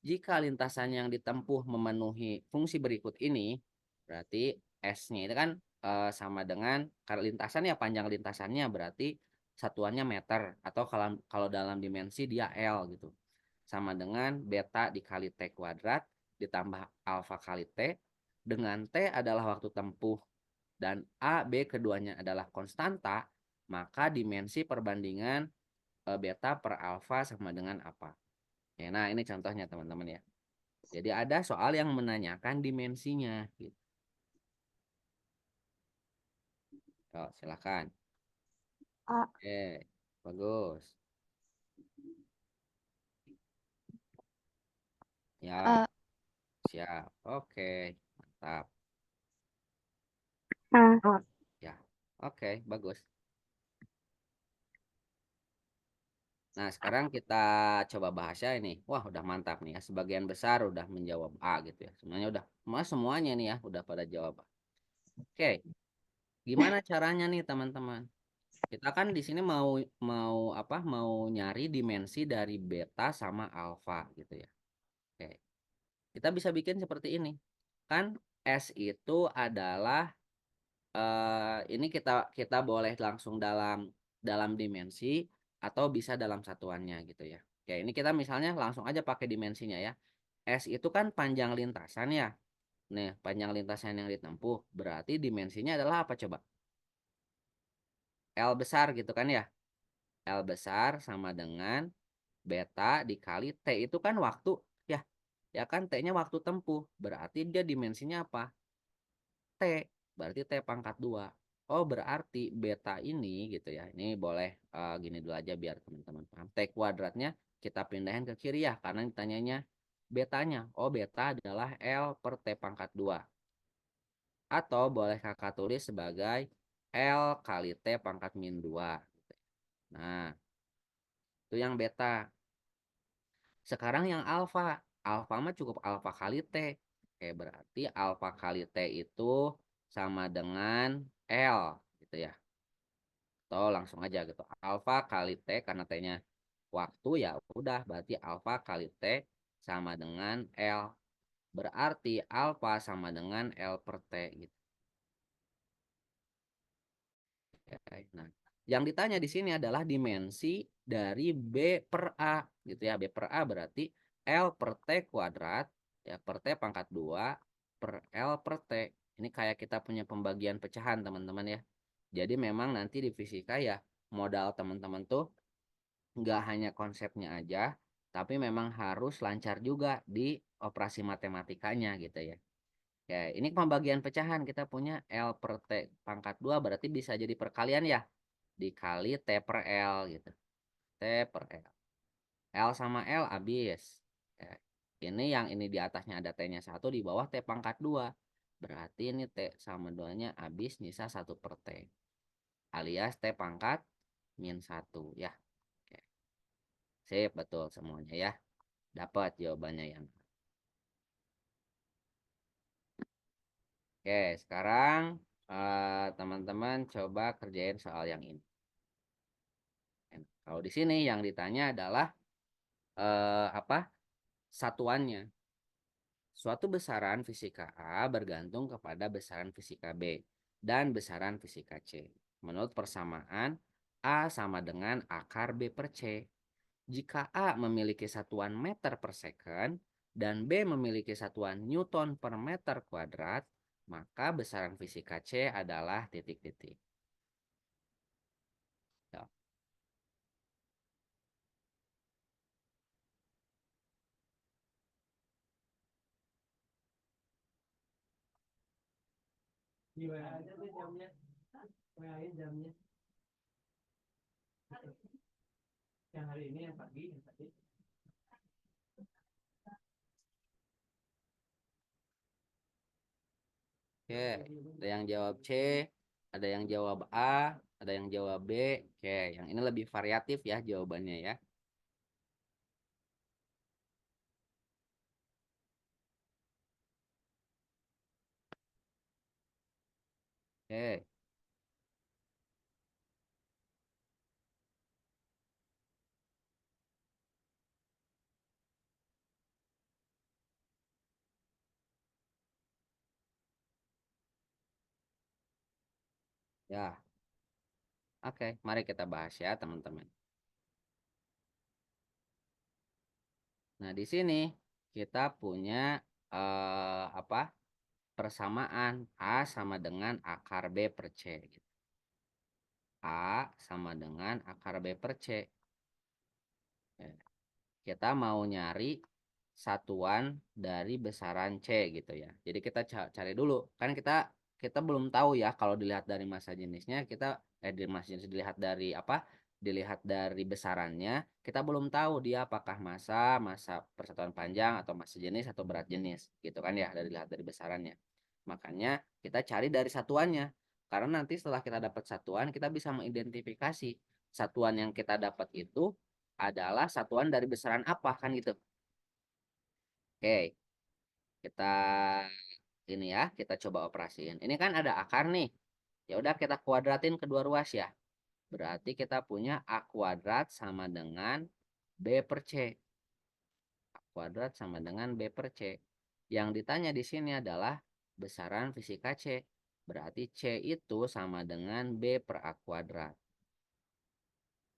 Jika lintasan yang ditempuh memenuhi fungsi berikut ini, berarti S-nya itu kan sama dengan kalau lintasan ya panjang lintasannya berarti satuannya meter atau kalau dalam dimensi dia L gitu. Sama dengan beta dikali T kuadrat ditambah alfa kali T dengan T adalah waktu tempuh dan A, B keduanya adalah konstanta, maka dimensi perbandingan beta per alfa sama dengan apa? Ya, nah ini contohnya teman-teman ya. Jadi ada soal yang menanyakan dimensinya. Gitu. Oh, silakan. A. Oke, bagus. Ya, A. siap. Oke, mantap. A. Ya, oke, bagus. Nah, sekarang kita coba bahas ya ini. Wah, udah mantap nih ya. Sebagian besar udah menjawab A gitu ya. Semuanya udah, semuanya nih ya, udah pada jawab A. Oke, gimana caranya nih teman-teman? Kita kan di sini mau mau apa? Mau nyari dimensi dari beta sama alfa gitu ya. Oke. Kita bisa bikin seperti ini. Kan S itu adalah ini kita kita boleh langsung dalam dalam dimensi atau bisa dalam satuannya gitu ya. Oke, ini kita misalnya langsung aja pakai dimensinya ya. S itu kan panjang lintasan ya. Nih, panjang lintasan yang ditempuh berarti dimensinya adalah apa coba? L besar gitu kan ya. L besar sama dengan beta dikali T itu kan waktu ya. Ya kan T-nya waktu tempuh. Berarti dia dimensinya apa? T. Berarti T pangkat 2. Oh, berarti beta ini gitu ya. Ini boleh gini dulu aja biar teman-teman paham. T kuadratnya kita pindahin ke kiri ya. Karena ditanyanya betanya. Oh, beta adalah L per T pangkat 2. Atau boleh kakak tulis sebagai L kali T pangkat min 2. Nah, itu yang beta. Sekarang yang alfa. Alfa mah cukup alfa kali T. Oke, berarti alfa kali T itu sama dengan L gitu ya. Atau langsung aja gitu. Alfa kali T karena T-nya waktu ya udah berarti alfa kali T sama dengan L. Berarti alfa sama dengan L per T gitu. Oke, nah, yang ditanya di sini adalah dimensi dari B per A gitu ya. B per A berarti L per T kuadrat ya per T pangkat 2 per L per T. Ini kayak kita punya pembagian pecahan teman-teman ya. Jadi memang nanti di fisika ya modal teman-teman tuh nggak hanya konsepnya aja, tapi memang harus lancar juga di operasi matematikanya gitu ya. Oke, ini pembagian pecahan kita punya L per T pangkat 2 berarti bisa jadi perkalian ya. Dikali T per L gitu. T per L. L sama L habis. Oke, ini yang ini di atasnya ada T-nya 1, di bawah T pangkat 2. Berarti ini T sama 2-nya habis nyisa 1 per T. Alias T pangkat min 1 ya. Oke. Sip, betul semuanya ya. Dapat jawabannya yang. Oke, sekarang teman-teman coba kerjain soal yang ini. Kalau di sini yang ditanya adalah apa? Satuannya. Suatu besaran fisika A bergantung kepada besaran fisika B dan besaran fisika C. Menurut persamaan, A sama dengan akar B per C. Jika A memiliki satuan meter per second dan B memiliki satuan newton per meter kuadrat, maka besaran fisika C adalah titik-titik. Ya. Oke, ada yang jawab C, ada yang jawab A, ada yang jawab B. Oke, yang ini lebih variatif ya jawabannya ya. Oke, Ya, oke, mari kita bahas ya, teman-teman. Nah, di sini kita punya apa? Persamaan A sama dengan akar B per C. Gitu. A sama dengan akar B per C. Ya. Kita mau nyari satuan dari besaran C gitu ya. Jadi kita cari dulu. Kan kita belum tahu ya kalau dilihat dari massa jenisnya dari massa jenis dilihat dari apa? Dilihat dari besarannya, kita belum tahu dia apakah massa persatuan panjang atau massa jenis atau berat jenis gitu kan ya dari lihat dari besarannya. Makanya kita cari dari satuannya. Karena nanti setelah kita dapat satuan, kita bisa mengidentifikasi satuan yang kita dapat itu adalah satuan dari besaran apa kan gitu. Oke, kita ini ya, kita coba operasiin. Ini kan ada akar nih. Ya udah kita kuadratin kedua ruas ya. Berarti kita punya A kuadrat sama dengan B per C. A kuadrat sama dengan B per C. Yang ditanya di sini adalah besaran fisika C. Berarti C itu sama dengan B per A kuadrat.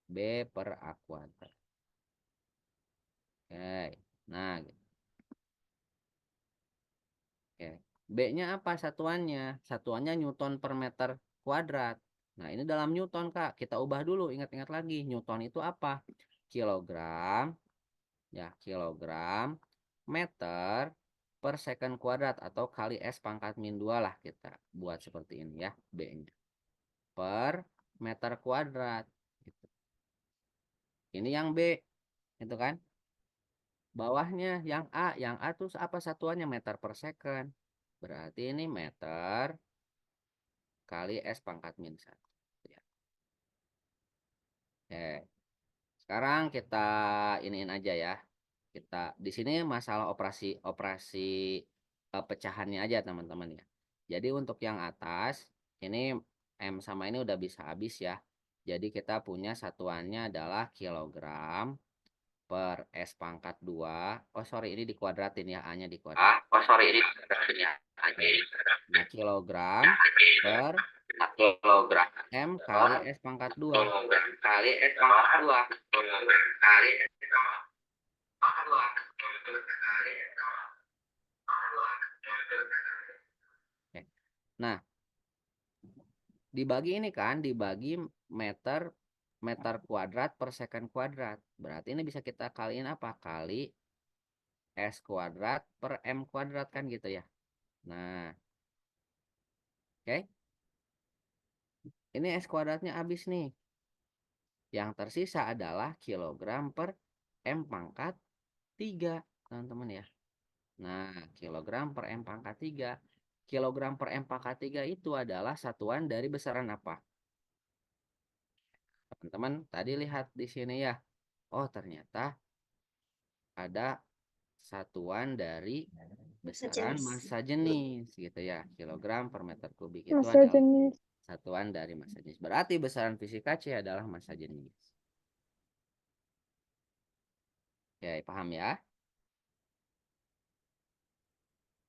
B per A kuadrat. Oke, nah gitu. Oke. B-nya apa satuannya? Satuannya Newton per meter kuadrat. Nah, ini dalam Newton, Kak. Kita ubah dulu, ingat-ingat lagi. Newton itu apa? Kilogram, ya, kilogram meter per second kuadrat atau kali S pangkat min 2 lah kita buat seperti ini ya, B-nya. Per meter kuadrat. Gitu. Ini yang B, itu kan? Bawahnya yang A tuh apa satuannya? Meter per second. Berarti ini meter kali S pangkat min 1. Ya. Oke. Sekarang kita iniin aja ya. Kita di sini masalah operasi pecahannya aja teman-teman ya. Jadi untuk yang atas ini M sama ini udah bisa habis ya. Jadi kita punya satuannya adalah kilogram per S pangkat 2. Oh sorry ini dikuadratin ya, A-nya dikuadratin. Oh sorry ini ya. Nah, kilogram per Kilogram M kali S pangkat 2. kali S pangkat 2 kali S Oke. Nah, dibagi ini kan, dibagi meter meter kuadrat per second kuadrat. Berarti ini bisa kita kaliin apa? Kali S kuadrat per M kuadrat kan gitu ya. Nah, oke. Ini S kuadratnya habis nih. Yang tersisa adalah kilogram per M pangkat 3, teman-teman ya. Nah, kilogram per M pangkat 3. Kilogram per M pangkat 3 itu adalah satuan dari besaran apa? Teman-teman tadi lihat di sini ya. Oh, ternyata ada satuan dari besaran jenis. massa jenis gitu ya. Kilogram per meter kubik itu Massa adalah jenis. satuan dari massa jenis. Berarti besaran fisika C adalah massa jenis. Oke, paham ya?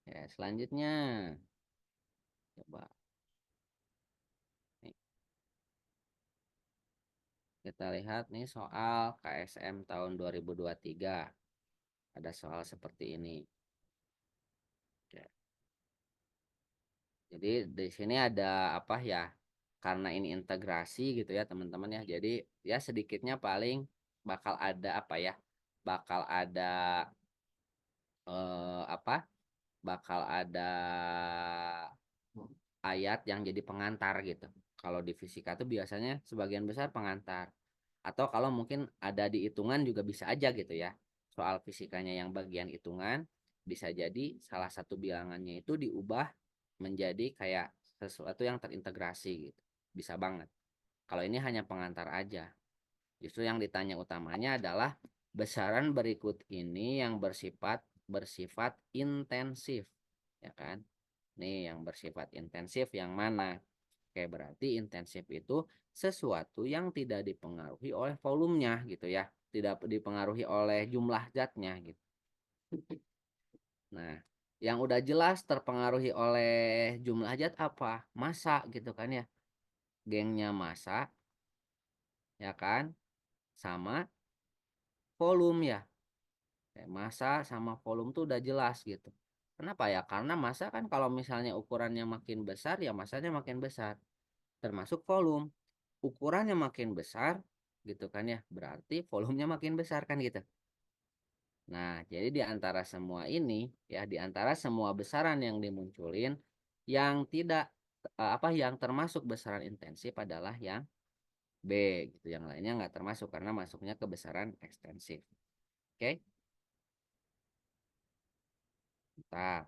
Ya, selanjutnya coba nih, kita lihat nih soal KSM tahun 2023. Ada soal seperti ini. Oke. Jadi di sini ada apa ya? Karena ini integrasi gitu ya teman-teman ya. Jadi ya sedikitnya paling bakal ada apa ya? Bakal ada apa? Bakal ada ayat yang jadi pengantar gitu. Kalau di fisika tuh biasanya sebagian besar pengantar. Atau kalau mungkin ada di hitungan juga bisa aja gitu ya. Soal fisikanya yang bagian hitungan bisa jadi salah satu bilangannya itu diubah menjadi kayak sesuatu yang terintegrasi gitu. Bisa banget. Kalau ini hanya pengantar aja. Justru yang ditanya utamanya adalah besaran berikut ini yang bersifat intensif, ya kan? Nih yang bersifat intensif yang mana? Oke, berarti intensif itu sesuatu yang tidak dipengaruhi oleh volumenya gitu ya. Tidak dipengaruhi oleh jumlah zatnya gitu. Nah, yang udah jelas terpengaruhi oleh jumlah zat apa? Massa gitu kan ya. gengnya massa, ya kan, sama volume ya. Massa sama volume tuh udah jelas gitu. Kenapa ya? Karena massa kan kalau misalnya ukurannya makin besar ya massanya makin besar. Termasuk volume. Ukurannya makin besar gitu kan ya. Berarti volumenya makin besar kan gitu. Nah, jadi di antara semua ini ya, di antara semua besaran yang dimunculin yang tidak yang termasuk besaran intensif adalah yang B gitu. Yang lainnya nggak termasuk karena masuknya ke besaran ekstensif. Oke? Mantap.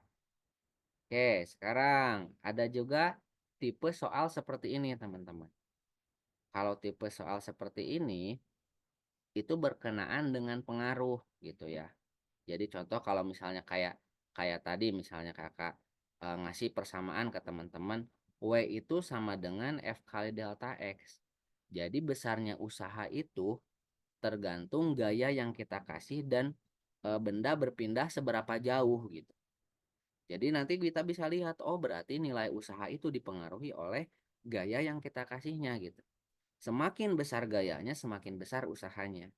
Oke, sekarang ada juga tipe soal seperti ini, teman-teman. Kalau tipe soal seperti ini, itu berkenaan dengan pengaruh gitu ya. Jadi contoh kalau misalnya kayak kayak tadi misalnya kakak ngasih persamaan ke teman-teman, W itu sama dengan F kali delta X. Jadi besarnya usaha itu tergantung gaya yang kita kasih dan benda berpindah seberapa jauh gitu. Jadi nanti kita bisa lihat, oh berarti nilai usaha itu dipengaruhi oleh gaya yang kita kasihnya gitu. Semakin besar gayanya, semakin besar usahanya.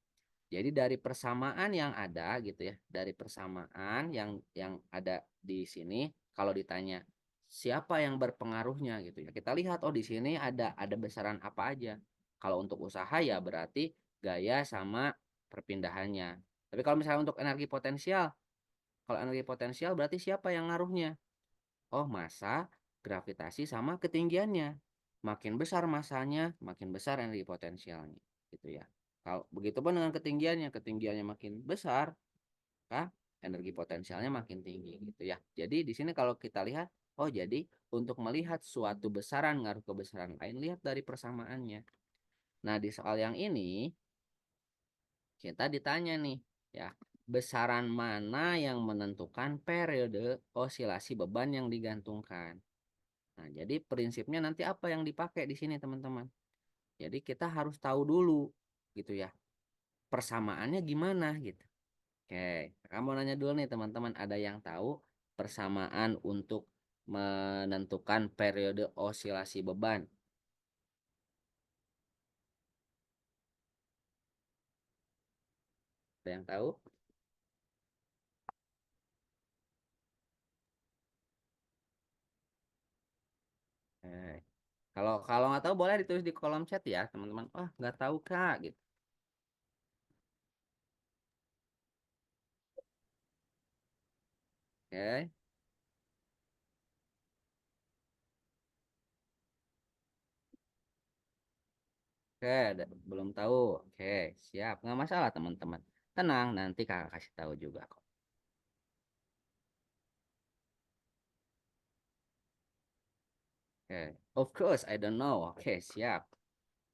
Jadi dari persamaan yang ada gitu ya, dari persamaan yang ada di sini, kalau ditanya siapa yang berpengaruhnya gitu ya, kita lihat oh di sini ada besaran apa aja. Kalau untuk usaha ya berarti gaya sama perpindahannya. Tapi kalau misalnya untuk energi potensial, kalau energi potensial berarti siapa yang ngaruhnya? Oh, massa, gravitasi sama ketinggiannya. Makin besar massanya, makin besar energi potensialnya, gitu ya. Kalau begitu pun dengan ketinggiannya, ketinggiannya makin besar, kah, energi potensialnya makin tinggi, gitu ya. Jadi di sini kalau kita lihat, oh jadi untuk melihat suatu besaran ngaruh ke besaran lain, lihat dari persamaannya. Nah, di soal yang ini kita ditanya nih, ya, besaran mana yang menentukan periode osilasi beban yang digantungkan. Nah, jadi prinsipnya nanti apa yang dipakai di sini, teman-teman? Jadi kita harus tahu dulu gitu ya. Persamaannya gimana gitu. Oke, kamu nanya dulu nih, teman-teman, ada yang tahu persamaan untuk menentukan periode osilasi beban? Ada yang tahu? Eh, kalau kalau nggak tahu boleh ditulis di kolom chat ya, teman-teman. Wah, nggak tahu Kak gitu. Oke. Oke, belum tahu. Oke, siap. Nggak masalah, teman-teman. Tenang, nanti kakak kasih tahu juga kok. Oke, of course I don't know. Oke, siap.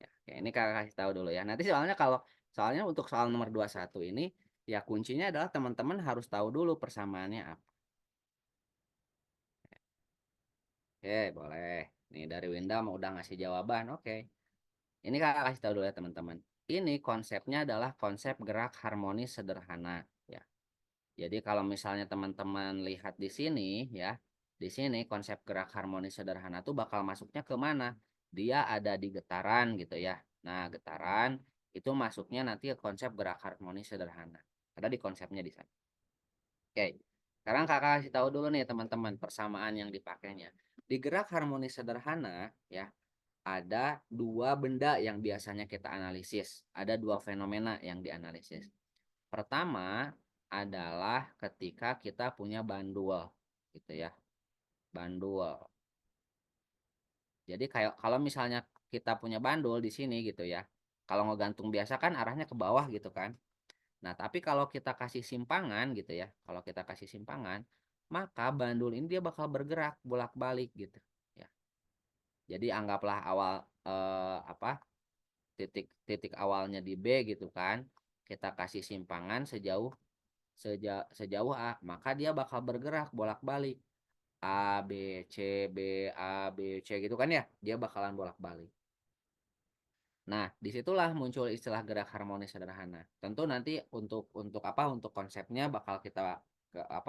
Ya, oke, ini kakak kasih tahu dulu ya. Nanti soalnya untuk soal nomor 21 ini ya kuncinya adalah teman-teman harus tahu dulu persamaannya apa. Oke, boleh. Nih dari Winda mau udah ngasih jawaban. Oke. Ini kakak kasih tahu dulu ya teman-teman. Ini konsepnya adalah konsep gerak harmonis sederhana ya. Jadi kalau misalnya teman-teman lihat di sini ya, di sini konsep gerak harmonis sederhana tuh bakal masuknya ke mana? Dia ada di getaran gitu ya. Nah, getaran itu masuknya nanti ke konsep gerak harmonis sederhana. Ada di konsepnya di sana. Oke. Sekarang kakak kasih tahu dulu nih teman-teman persamaan yang dipakainya. Di gerak harmonis sederhana ya, ada dua benda yang biasanya kita analisis. Ada dua fenomena yang dianalisis. Pertama adalah ketika kita punya bandul, gitu ya, bandul. Jadi kayak kalau misalnya kita punya bandul di sini gitu ya, kalau ngegantung biasa kan arahnya ke bawah gitu kan. Nah tapi kalau kita kasih simpangan gitu ya, kalau kita kasih simpangan, maka bandul ini dia bakal bergerak bolak-balik gitu. Ya. Jadi anggaplah awal titik titik awalnya di B gitu kan, kita kasih simpangan sejauh A, maka dia bakal bergerak bolak-balik. A, B, C, B, A, B, C gitu kan ya. Dia bakalan bolak-balik. Nah, disitulah muncul istilah gerak harmonis sederhana. Tentu nanti untuk konsepnya bakal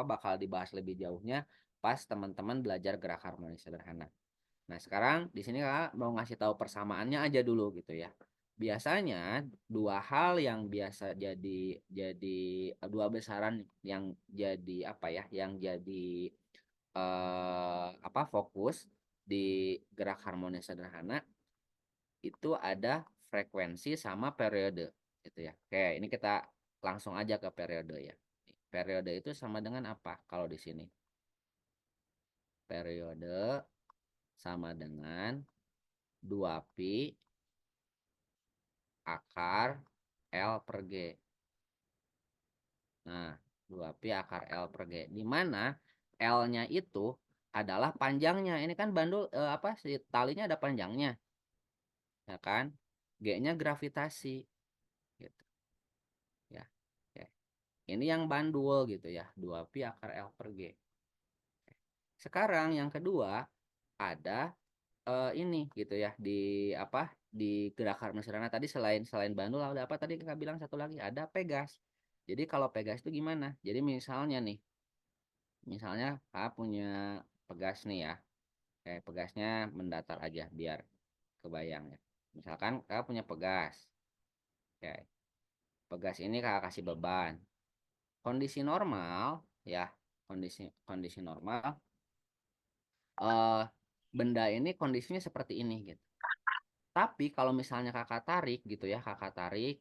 bakal dibahas lebih jauhnya pas teman-teman belajar gerak harmonis sederhana. Nah, sekarang di sini Kakak mau ngasih tahu persamaannya aja dulu gitu ya. Biasanya dua hal yang biasa jadi dua besaran yang jadi apa ya, yang jadi apa fokus di gerak harmonis sederhana itu ada frekuensi sama periode gitu ya. Oke, ini kita langsung aja ke periode ya. Periode itu sama dengan apa kalau di sini? Periode sama dengan 2pi akar L per G. Nah, 2pi akar L per G. Di mana L-nya itu adalah panjangnya. Ini kan bandul apa si talinya ada panjangnya, ya kan? G-nya gravitasi gitu ya. Oke. Ini yang bandul gitu ya, 2pi akar L per G. Sekarang yang kedua ada ini gitu ya di apa di gerak harmonis sederhana tadi selain selain bandul ada apa tadi kakak bilang satu lagi ada pegas. Jadi kalau pegas itu gimana? Jadi misalnya nih, misalnya kakak punya pegas nih ya, pegasnya mendatar aja biar kebayang ya. Misalkan kakak punya pegas, oke, pegas ini kakak kasih beban. Kondisi normal ya, kondisi kondisi normal, eh, benda ini kondisinya seperti ini gitu. Tapi kalau misalnya kakak tarik gitu ya, kakak tarik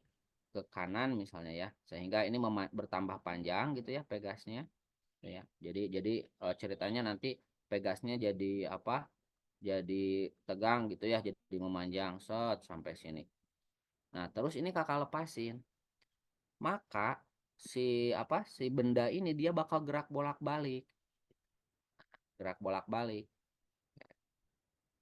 ke kanan misalnya ya, sehingga ini bertambah panjang gitu ya pegasnya, ya. Jadi ceritanya nanti pegasnya jadi apa? Jadi tegang gitu ya, jadi memanjang set sampai sini. Nah, terus ini kakak lepasin, maka si benda ini dia bakal gerak bolak-balik, gerak bolak-balik.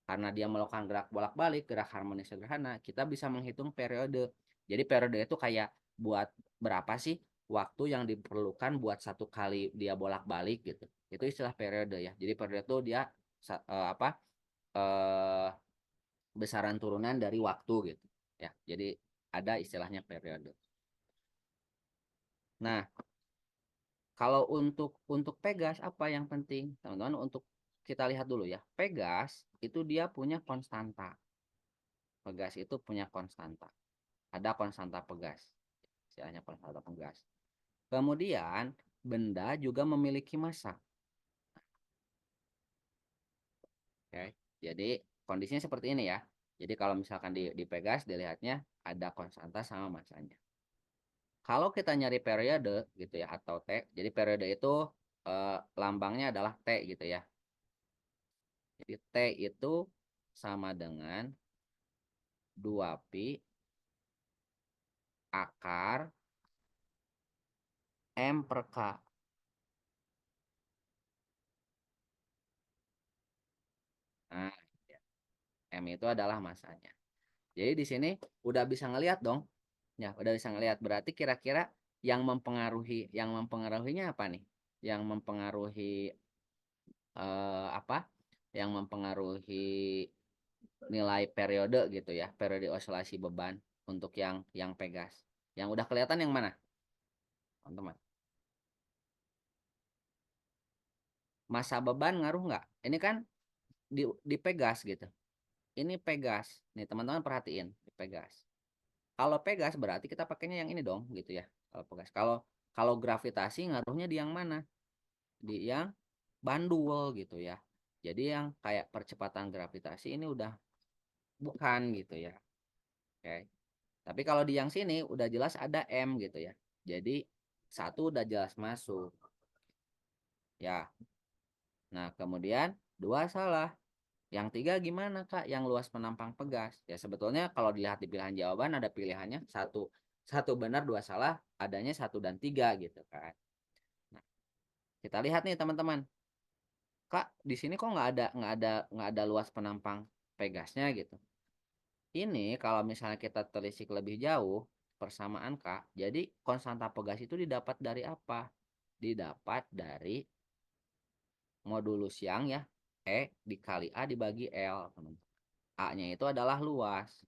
Karena dia melakukan gerak bolak-balik, gerak harmonis sederhana, kita bisa menghitung periode. Jadi periode itu kayak buat berapa sih waktu yang diperlukan buat satu kali dia bolak-balik gitu. Itu istilah periode ya. Jadi periode itu dia apa eh, besaran turunan dari waktu gitu ya. Jadi ada istilahnya periode. Nah, kalau untuk Pegas apa yang penting teman-teman untuk kita lihat dulu ya. Pegas itu dia punya konstanta. Pegas itu punya konstanta. Ada konstanta pegas. Istilahnya konstanta pegas. Kemudian benda juga memiliki massa. Oke. Jadi kondisinya seperti ini ya. Jadi kalau misalkan di Pegas dilihatnya ada konstanta sama massanya. Kalau kita nyari periode gitu ya atau T, jadi periode itu lambangnya adalah T gitu ya. Jadi T itu sama dengan 2pi akar M per K. Nah, ya. M itu adalah masanya. Jadi di sini udah bisa ngelihat dong. Ya, udah bisa ngelihat. Berarti kira-kira yang mempengaruhinya apa nih? Yang mempengaruhi apa? Yang mempengaruhi nilai periode gitu ya, periode oscilasi beban untuk yang Pegas. Yang udah kelihatan yang mana, teman-teman? Massa beban ngaruh nggak? Ini kan di Pegas gitu. Ini Pegas. Nih teman-teman perhatiin, di Pegas. Kalau Pegas berarti kita pakainya yang ini dong gitu ya. Kalau Pegas. Kalau gravitasi ngaruhnya di yang mana? Di yang bandul gitu ya. Jadi yang kayak percepatan gravitasi ini udah bukan gitu ya. Oke. Tapi kalau di yang sini udah jelas ada M gitu ya. Jadi satu udah jelas masuk. Ya. Nah, kemudian dua salah. Yang tiga gimana Kak? Yang luas penampang pegas. Ya sebetulnya kalau dilihat di pilihan jawaban ada pilihannya satu satu benar dua salah, adanya satu dan tiga gitu kan. Nah, kita lihat nih teman-teman. Kak, di sini kok nggak ada luas penampang pegasnya gitu. Ini kalau misalnya kita telisik lebih jauh persamaan Kak, jadi konstanta pegas itu didapat dari apa? Didapat dari modulus yang ya E dikali A dibagi L, teman. A-nya itu adalah luas.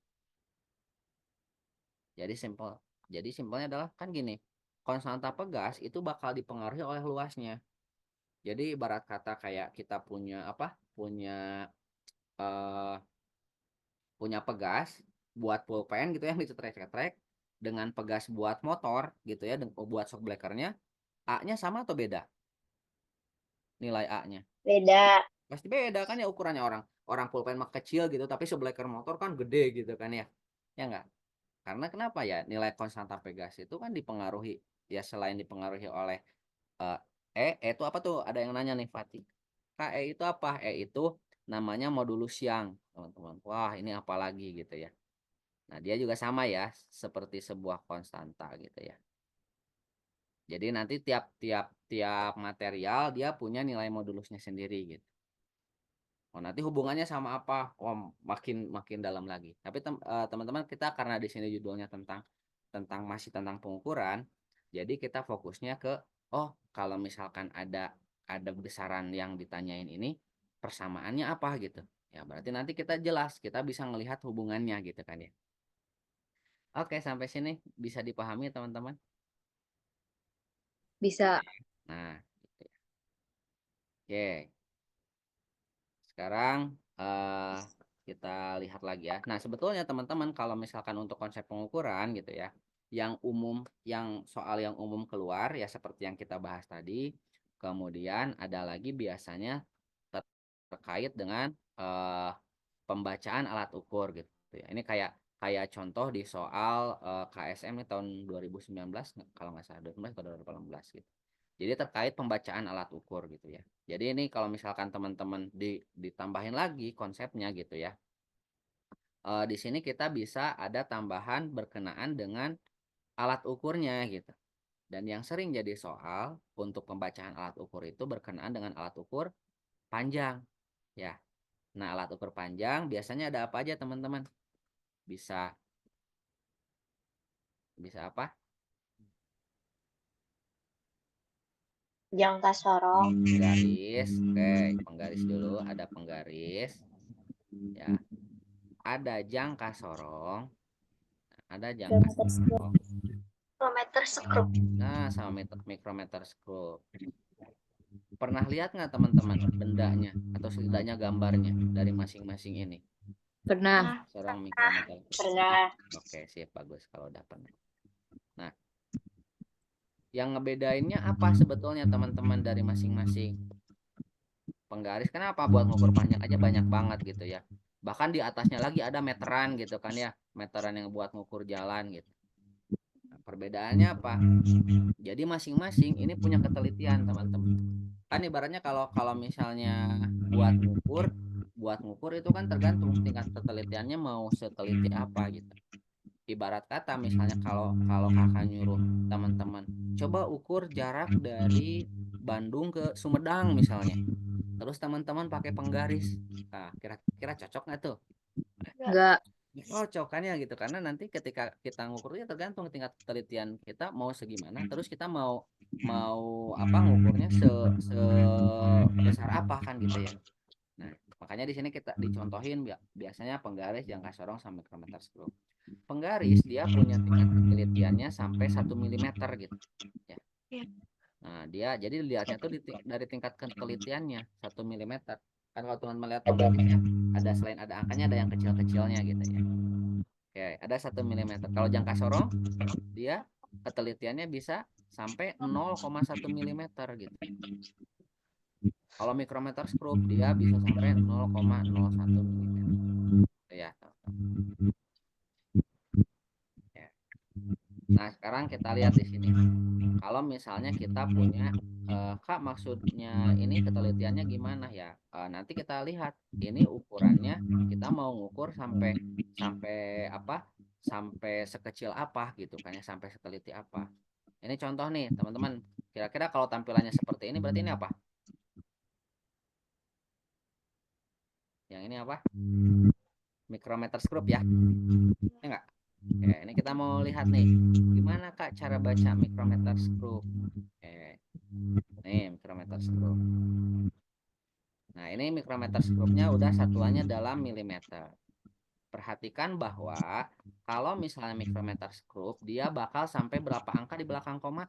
Jadi simpel. Jadi simpelnya adalah kan gini, konstanta pegas itu bakal dipengaruhi oleh luasnya. Jadi ibarat kata kayak kita punya apa? Punya eh, punya pegas buat pulpen gitu yang dicetrek-cetrek dengan pegas buat motor gitu ya, buat shock breakernya, A-nya sama atau beda nilai A-nya? Beda. Pasti beda kan ya ukurannya, orang orang pulpen mah kecil gitu tapi shock breaker motor kan gede gitu kan ya enggak? Karena kenapa ya, nilai konstanta pegas itu kan dipengaruhi ya, selain dipengaruhi oleh eh, itu apa tuh, ada yang nanya nih Fatih, Kak, itu apa? Itu namanya modulus Young, teman-teman. Wah, ini apa lagi gitu ya. Nah, dia juga sama ya, seperti sebuah konstanta gitu ya. Jadi nanti tiap material dia punya nilai modulusnya sendiri gitu. Oh, nanti hubungannya sama apa? Oh, makin makin dalam lagi. Tapi teman-teman, kita karena di sini judulnya masih tentang pengukuran, jadi kita fokusnya ke, oh, kalau misalkan ada besaran yang ditanyain ini, persamaannya apa gitu. Ya, berarti nanti kita jelas, kita bisa melihat hubungannya gitu kan ya. Oke, sampai sini bisa dipahami teman-teman? Bisa. Nah, gitu ya. Oke. Sekarang kita lihat lagi ya. Nah, sebetulnya teman-teman, kalau misalkan untuk konsep pengukuran gitu ya, yang umum, yang umum keluar ya seperti yang kita bahas tadi. Kemudian ada lagi biasanya terkait dengan pembacaan alat ukur gitu ya. Ini kayak kayak contoh di soal KSM nih tahun 2019 kalau nggak salah, 2019 atau 2018 gitu. Jadi terkait pembacaan alat ukur gitu ya. Jadi ini kalau misalkan teman-teman ditambahin lagi konsepnya gitu ya. Di sini kita bisa ada tambahan berkenaan dengan alat ukurnya gitu. Dan yang sering jadi soal untuk pembacaan alat ukur itu berkenaan dengan alat ukur panjang ya. Nah, alat ukur panjang biasanya ada apa aja teman-teman? Bisa bisa apa? Jangka sorong. Penggaris. Oke, penggaris dulu, ada penggaris ya. Ada jangka sorong, ada jangka sorong. Kilometer skrup. Nah, sama mikrometer screw. Pernah lihat nggak teman-teman bendanya atau setidaknya gambarnya dari masing-masing ini? Pernah. Sorong, mikrometer. Pernah. Oke, sip, bagus kalau udah pernah. Nah, yang ngebedainnya apa sebetulnya teman-teman dari masing-masing penggaris? Kenapa? Buat ngukur panjang aja banyak banget gitu ya. Bahkan di atasnya lagi ada meteran gitu kan ya, meteran yang buat ngukur jalan gitu. Nah, perbedaannya apa? Jadi masing-masing ini punya ketelitian teman-teman. Kan ibaratnya kalau kalau misalnya buat ngukur itu kan tergantung tingkat ketelitiannya mau seteliti apa gitu. Ibarat kata misalnya, kalau kalau kakak nyuruh teman-teman coba ukur jarak dari Bandung ke Sumedang misalnya, terus teman-teman pakai penggaris, nah kira-kira cocok nggak tuh? Enggak. Cocok kan ya gitu, karena nanti ketika kita ngukurnya tergantung tingkat ketelitian kita mau segimana, terus kita mau mau apa ngukurnya sebesar apa kan gitu ya. Nah, makanya di sini kita dicontohin biasanya penggaris, jangka sorong, sama mikrometer screw. Penggaris dia punya tingkat ketelitiannya sampai 1 mm gitu ya. Iya. Nah, dia jadi dilihatnya tuh dari tingkat ketelitiannya 1 mm. Kan kalau teman melihat penggarisnya, ada selain ada angkanya ada yang kecil-kecilnya gitu ya. Oke, ada 1 mm. Kalau jangka sorong dia ketelitiannya bisa sampai 0,1 mm gitu. Kalau mikrometer screw dia bisa sampai 0,01 mm ya. Ya. Nah, sekarang kita lihat di sini. Kalau misalnya kita punya Kak, maksudnya ini ketelitiannya gimana ya? Nanti kita lihat ini ukurannya, kita mau ngukur sampai sampai apa? Sampai sekecil apa gitu kan ya, sampai seteliti apa. Ini contoh nih, teman-teman. Kira-kira kalau tampilannya seperti ini berarti ini apa? Yang ini apa? Mikrometer screw ya. Ya enggak? Oke, ini kita mau lihat nih, gimana Kak cara baca mikrometer screw. Oke, nih mikrometer screw. Nah, ini mikrometer screw-nya udah satuannya dalam milimeter. Perhatikan bahwa kalau misalnya mikrometer screw, dia bakal sampai berapa angka di belakang koma?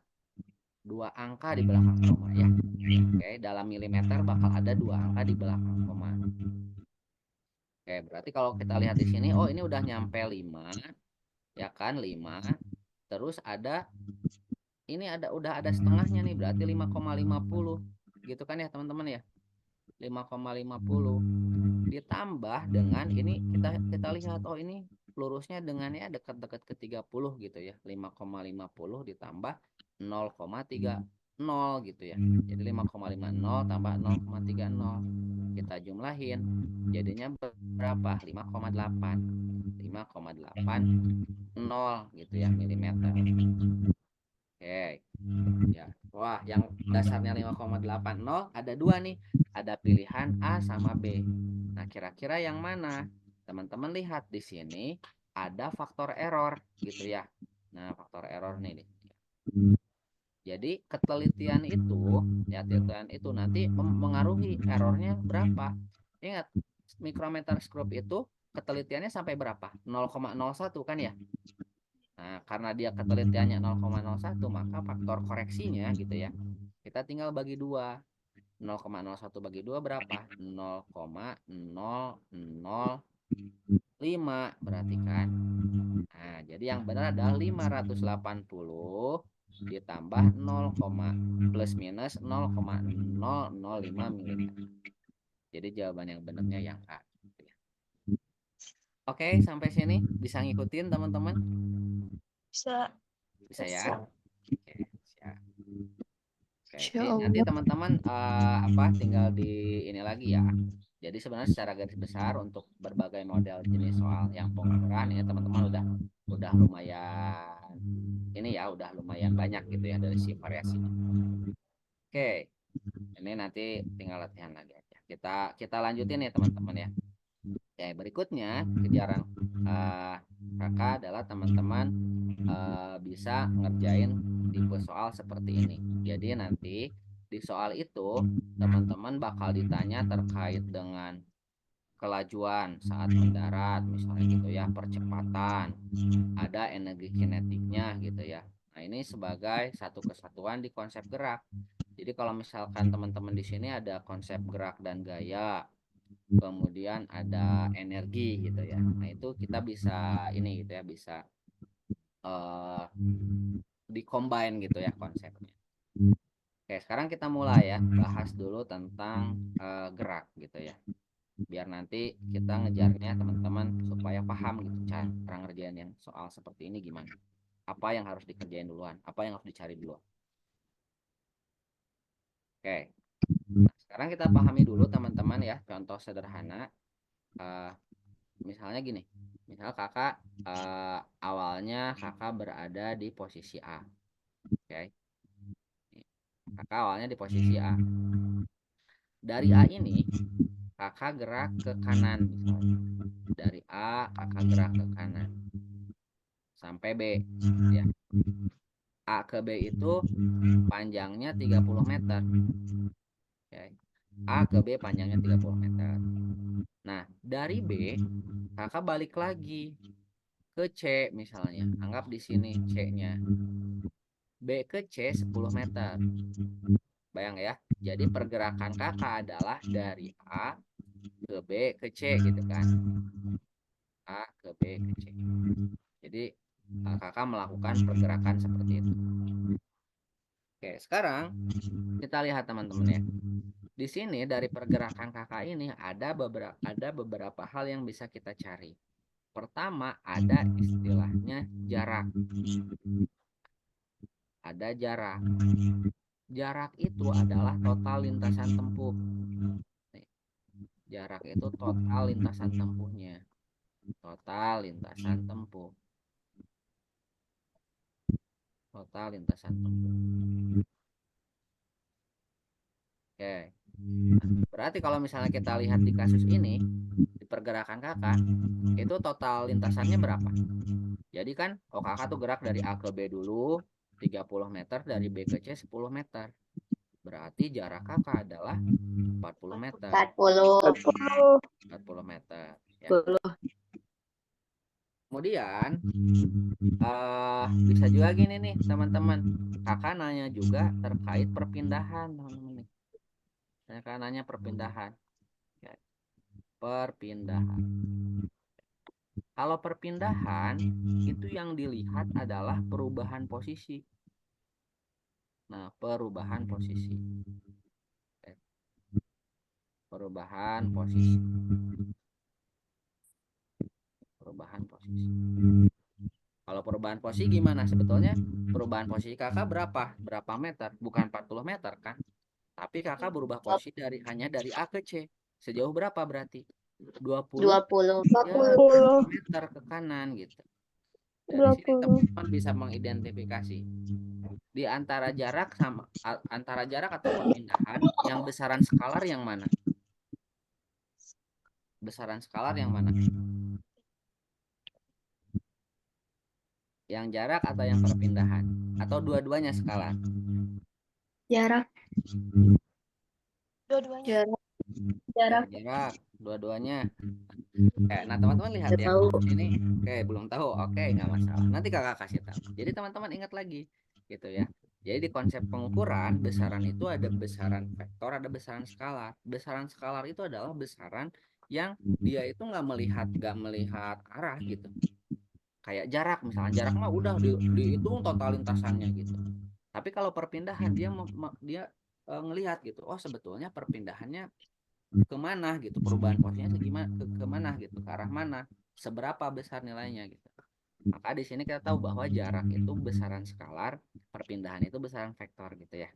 2 angka di belakang koma ya. Oke, dalam milimeter bakal ada 2 angka di belakang koma. Oke, berarti kalau kita lihat di sini, oh ini udah nyampe 5, ya kan 5. Terus udah ada setengahnya nih, berarti 5,50. Gitu kan ya teman-teman ya. 5,50 ditambah dengan ini kita lihat, oh ini lurusnya dengan ya dekat-dekat ke 30 gitu ya. 5,50 ditambah 0,30 gitu ya. Jadi 5,50 tambah 0,30 kita jumlahin jadinya berapa? 5,8 gitu ya milimeter. Oke. Ya. Wah, yang dasarnya 5,80 ada dua nih. Ada pilihan A sama B. Nah, kira-kira yang mana? Teman-teman lihat di sini ada faktor error gitu ya. Nah, faktor error nih. Jadi ketelitian itu nanti mengaruhi errornya berapa. Ingat, mikrometer skrup itu ketelitiannya sampai berapa? 0,01 kan ya? Nah, karena dia ketelitiannya 0,01, maka faktor koreksinya gitu ya. Kita tinggal bagi 2. 0,01 bagi 2 berapa? 0,005 berarti kan. Nah, jadi yang benar adalah 580 ditambah 0, plus minus 0,005 mm. Jadi jawaban yang benarnya yang A. Oke, sampai sini bisa ngikutin teman-teman? Bisa. Bisa ya? Bisa. Oke, siap. Oke, Insya ini nanti Allah. teman-teman tinggal di ini lagi ya. Jadi sebenarnya secara garis besar untuk berbagai model jenis soal yang pengukuran ini teman-teman udah lumayan udah lumayan banyak gitu ya dari si variasinya. Oke, ini nanti tinggal latihan lagi aja. Kita lanjutin ya teman-teman ya. Oke, berikutnya kejaran kakak adalah teman-teman bisa ngerjain tipe soal seperti ini. Jadi nanti di soal itu teman-teman bakal ditanya terkait dengan kelajuan saat mendarat misalnya gitu ya, percepatan, ada energi kinetiknya gitu ya. Nah, ini sebagai satu kesatuan di konsep gerak. Jadi kalau misalkan teman-teman di sini ada konsep gerak dan gaya, kemudian ada energi gitu ya. Nah, itu kita bisa ini gitu ya, bisa dikombin gitu ya konsepnya. Oke, sekarang kita mulai ya, bahas dulu tentang gerak gitu ya. Biar nanti kita ngejarnya teman-teman supaya paham gitu cara ngerjain yang soal seperti ini gimana. Apa yang harus dikerjain duluan, apa yang harus dicari dulu. Oke. Nah, sekarang kita pahami dulu teman-teman ya, contoh sederhana. Misalnya gini. Misal kakak awalnya kakak berada di posisi A. Oke. Kakak awalnya di posisi A. Dari A ini kakak gerak ke kanan misalnya. Dari A kakak gerak ke kanan sampai B ya. A ke B itu panjangnya 30 meter. Oke. A ke B panjangnya 30 meter. Nah, dari B kakak balik lagi ke C misalnya. Anggap di sini C-nya. B ke C 10 meter. Bayang ya. Jadi pergerakan kakak adalah dari A ke B ke C gitu kan. A ke B ke C. Jadi kakak melakukan pergerakan seperti itu. Oke, sekarang kita lihat teman-teman ya. Di sini dari pergerakan kakak ini ada beberapa hal yang bisa kita cari. Pertama ada istilahnya jarak. Ada jarak. Jarak itu adalah total lintasan tempuh. Jarak itu total lintasan tempuhnya. Total lintasan tempuh. Total lintasan tempuh. Oke. Berarti kalau misalnya kita lihat di kasus ini, di pergerakan kakak, itu total lintasannya berapa? Jadi kan, kakak tuh gerak dari A ke B dulu, 30 meter, dari B ke C 10 meter. Berarti jarak kakak adalah 40 meter. 40 meter. Ya. Kemudian, bisa juga gini nih teman-teman. Kakak nanya juga terkait perpindahan. Kakak nanya perpindahan. Ya. Perpindahan. Kalau perpindahan itu yang dilihat adalah perubahan posisi. Nah, perubahan posisi. Perubahan posisi. Perubahan posisi. Kalau perubahan posisi gimana? Sebetulnya perubahan posisi kakak berapa? Berapa meter? Bukan 40 meter kan? Tapi kakak berubah posisi hanya dari A ke C. Sejauh berapa berarti? 20 20. ya, meter ke kanan gitu. Dari sini 20. teman-teman bisa mengidentifikasi di antara jarak atau perpindahan yang besaran skalar yang mana? Besaran skalar yang mana? Yang jarak atau yang perpindahan? Atau dua-duanya skalar? Jarak. Dua-duanya. Jarak. Jarak, dua-duanya. Nah, teman-teman lihat Nggak ya, tahu. di sini. Oke, belum tahu. Oke, nggak masalah. Nanti kakak kasih tahu. Jadi teman-teman ingat lagi, gitu ya. Jadi di konsep pengukuran besaran itu ada besaran vektor, ada besaran skalar. Besaran skalar itu adalah besaran yang dia itu nggak melihat arah gitu. Kayak jarak, misalnya jarak mah udah dihitung total lintasannya gitu. Tapi kalau perpindahan dia ngelihat gitu. Oh, sebetulnya perpindahannya kemana gitu, perubahan posisinya segimana, kemana gitu, ke arah mana, seberapa besar nilainya gitu. Maka di sini kita tahu bahwa jarak itu besaran skalar, perpindahan itu besaran vektor gitu ya.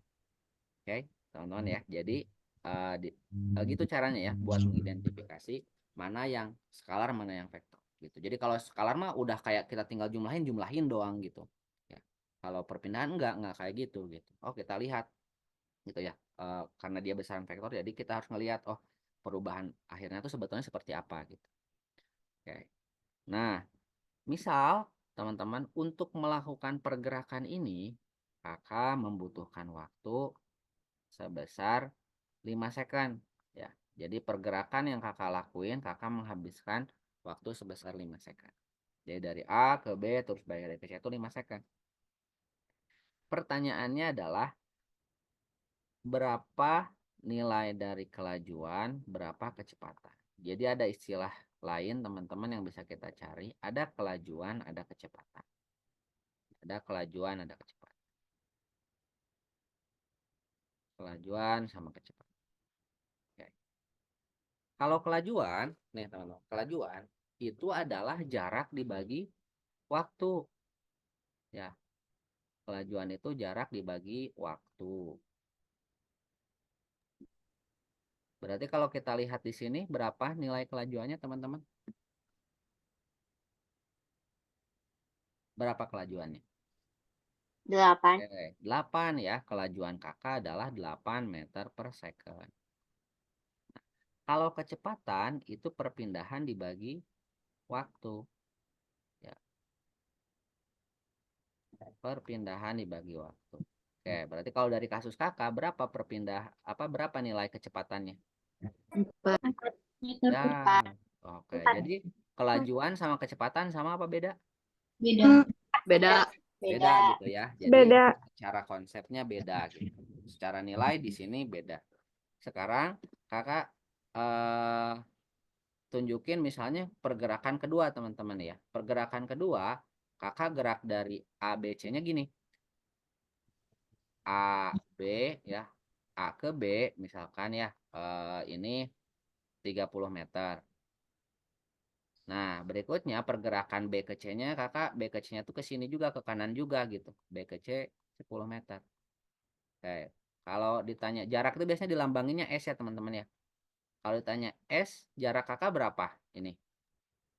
Oke, teman-teman ya. Jadi gitu caranya ya buat mengidentifikasi mana yang skalar, mana yang vektor gitu. Jadi kalau skalar mah udah kayak kita tinggal jumlahin doang gitu. Ya. Kalau perpindahan enggak kayak gitu gitu. Oh, kita lihat gitu ya. Karena dia besaran vektor, jadi kita harus ngelihat perubahan akhirnya itu sebetulnya seperti apa gitu. Oke. Nah, misal teman-teman untuk melakukan pergerakan ini kakak membutuhkan waktu sebesar 5 second ya. Jadi pergerakan yang kakak lakuin, kakak menghabiskan waktu sebesar 5 second. Jadi dari A ke B terus balik ke C itu 5 second. Pertanyaannya adalah berapa nilai dari kelajuan, berapa kecepatan. Jadi ada istilah lain teman-teman yang bisa kita cari, ada kelajuan, ada kecepatan. Ada kelajuan, ada kecepatan. Kelajuan sama kecepatan. Oke. Kalau kelajuan, nih teman-teman, kelajuan itu adalah jarak dibagi waktu. Ya, kelajuan itu jarak dibagi waktu. Berarti kalau kita lihat di sini berapa nilai kelajuannya teman-teman? Berapa kelajuannya? 8. Oke, 8 ya. Kelajuan kakak adalah 8 meter per second. Kalau kecepatan itu perpindahan dibagi waktu. Ya, perpindahan dibagi waktu. Oke, berarti kalau dari kasus kakak berapa nilai kecepatannya? 4 meter per Ya, oke. Jadi kelajuan sama kecepatan sama apa beda? beda. Beda. Beda gitu ya. Jadi Beda. secara konsepnya beda gitu. Secara nilai di sini beda. Sekarang kakak tunjukin misalnya pergerakan kedua teman-teman ya. Pergerakan kedua kakak gerak dari A B C-nya gini. A B ya. A ke B misalkan ya. Ini 30 meter. Nah, berikutnya pergerakan B ke C-nya kakak B ke C-nya tuh ke sini juga, ke kanan juga gitu. B ke C 10 meter. Oke. Kalau ditanya jarak itu biasanya dilambanginnya S ya teman-teman ya. Kalau ditanya S, jarak kakak berapa ini?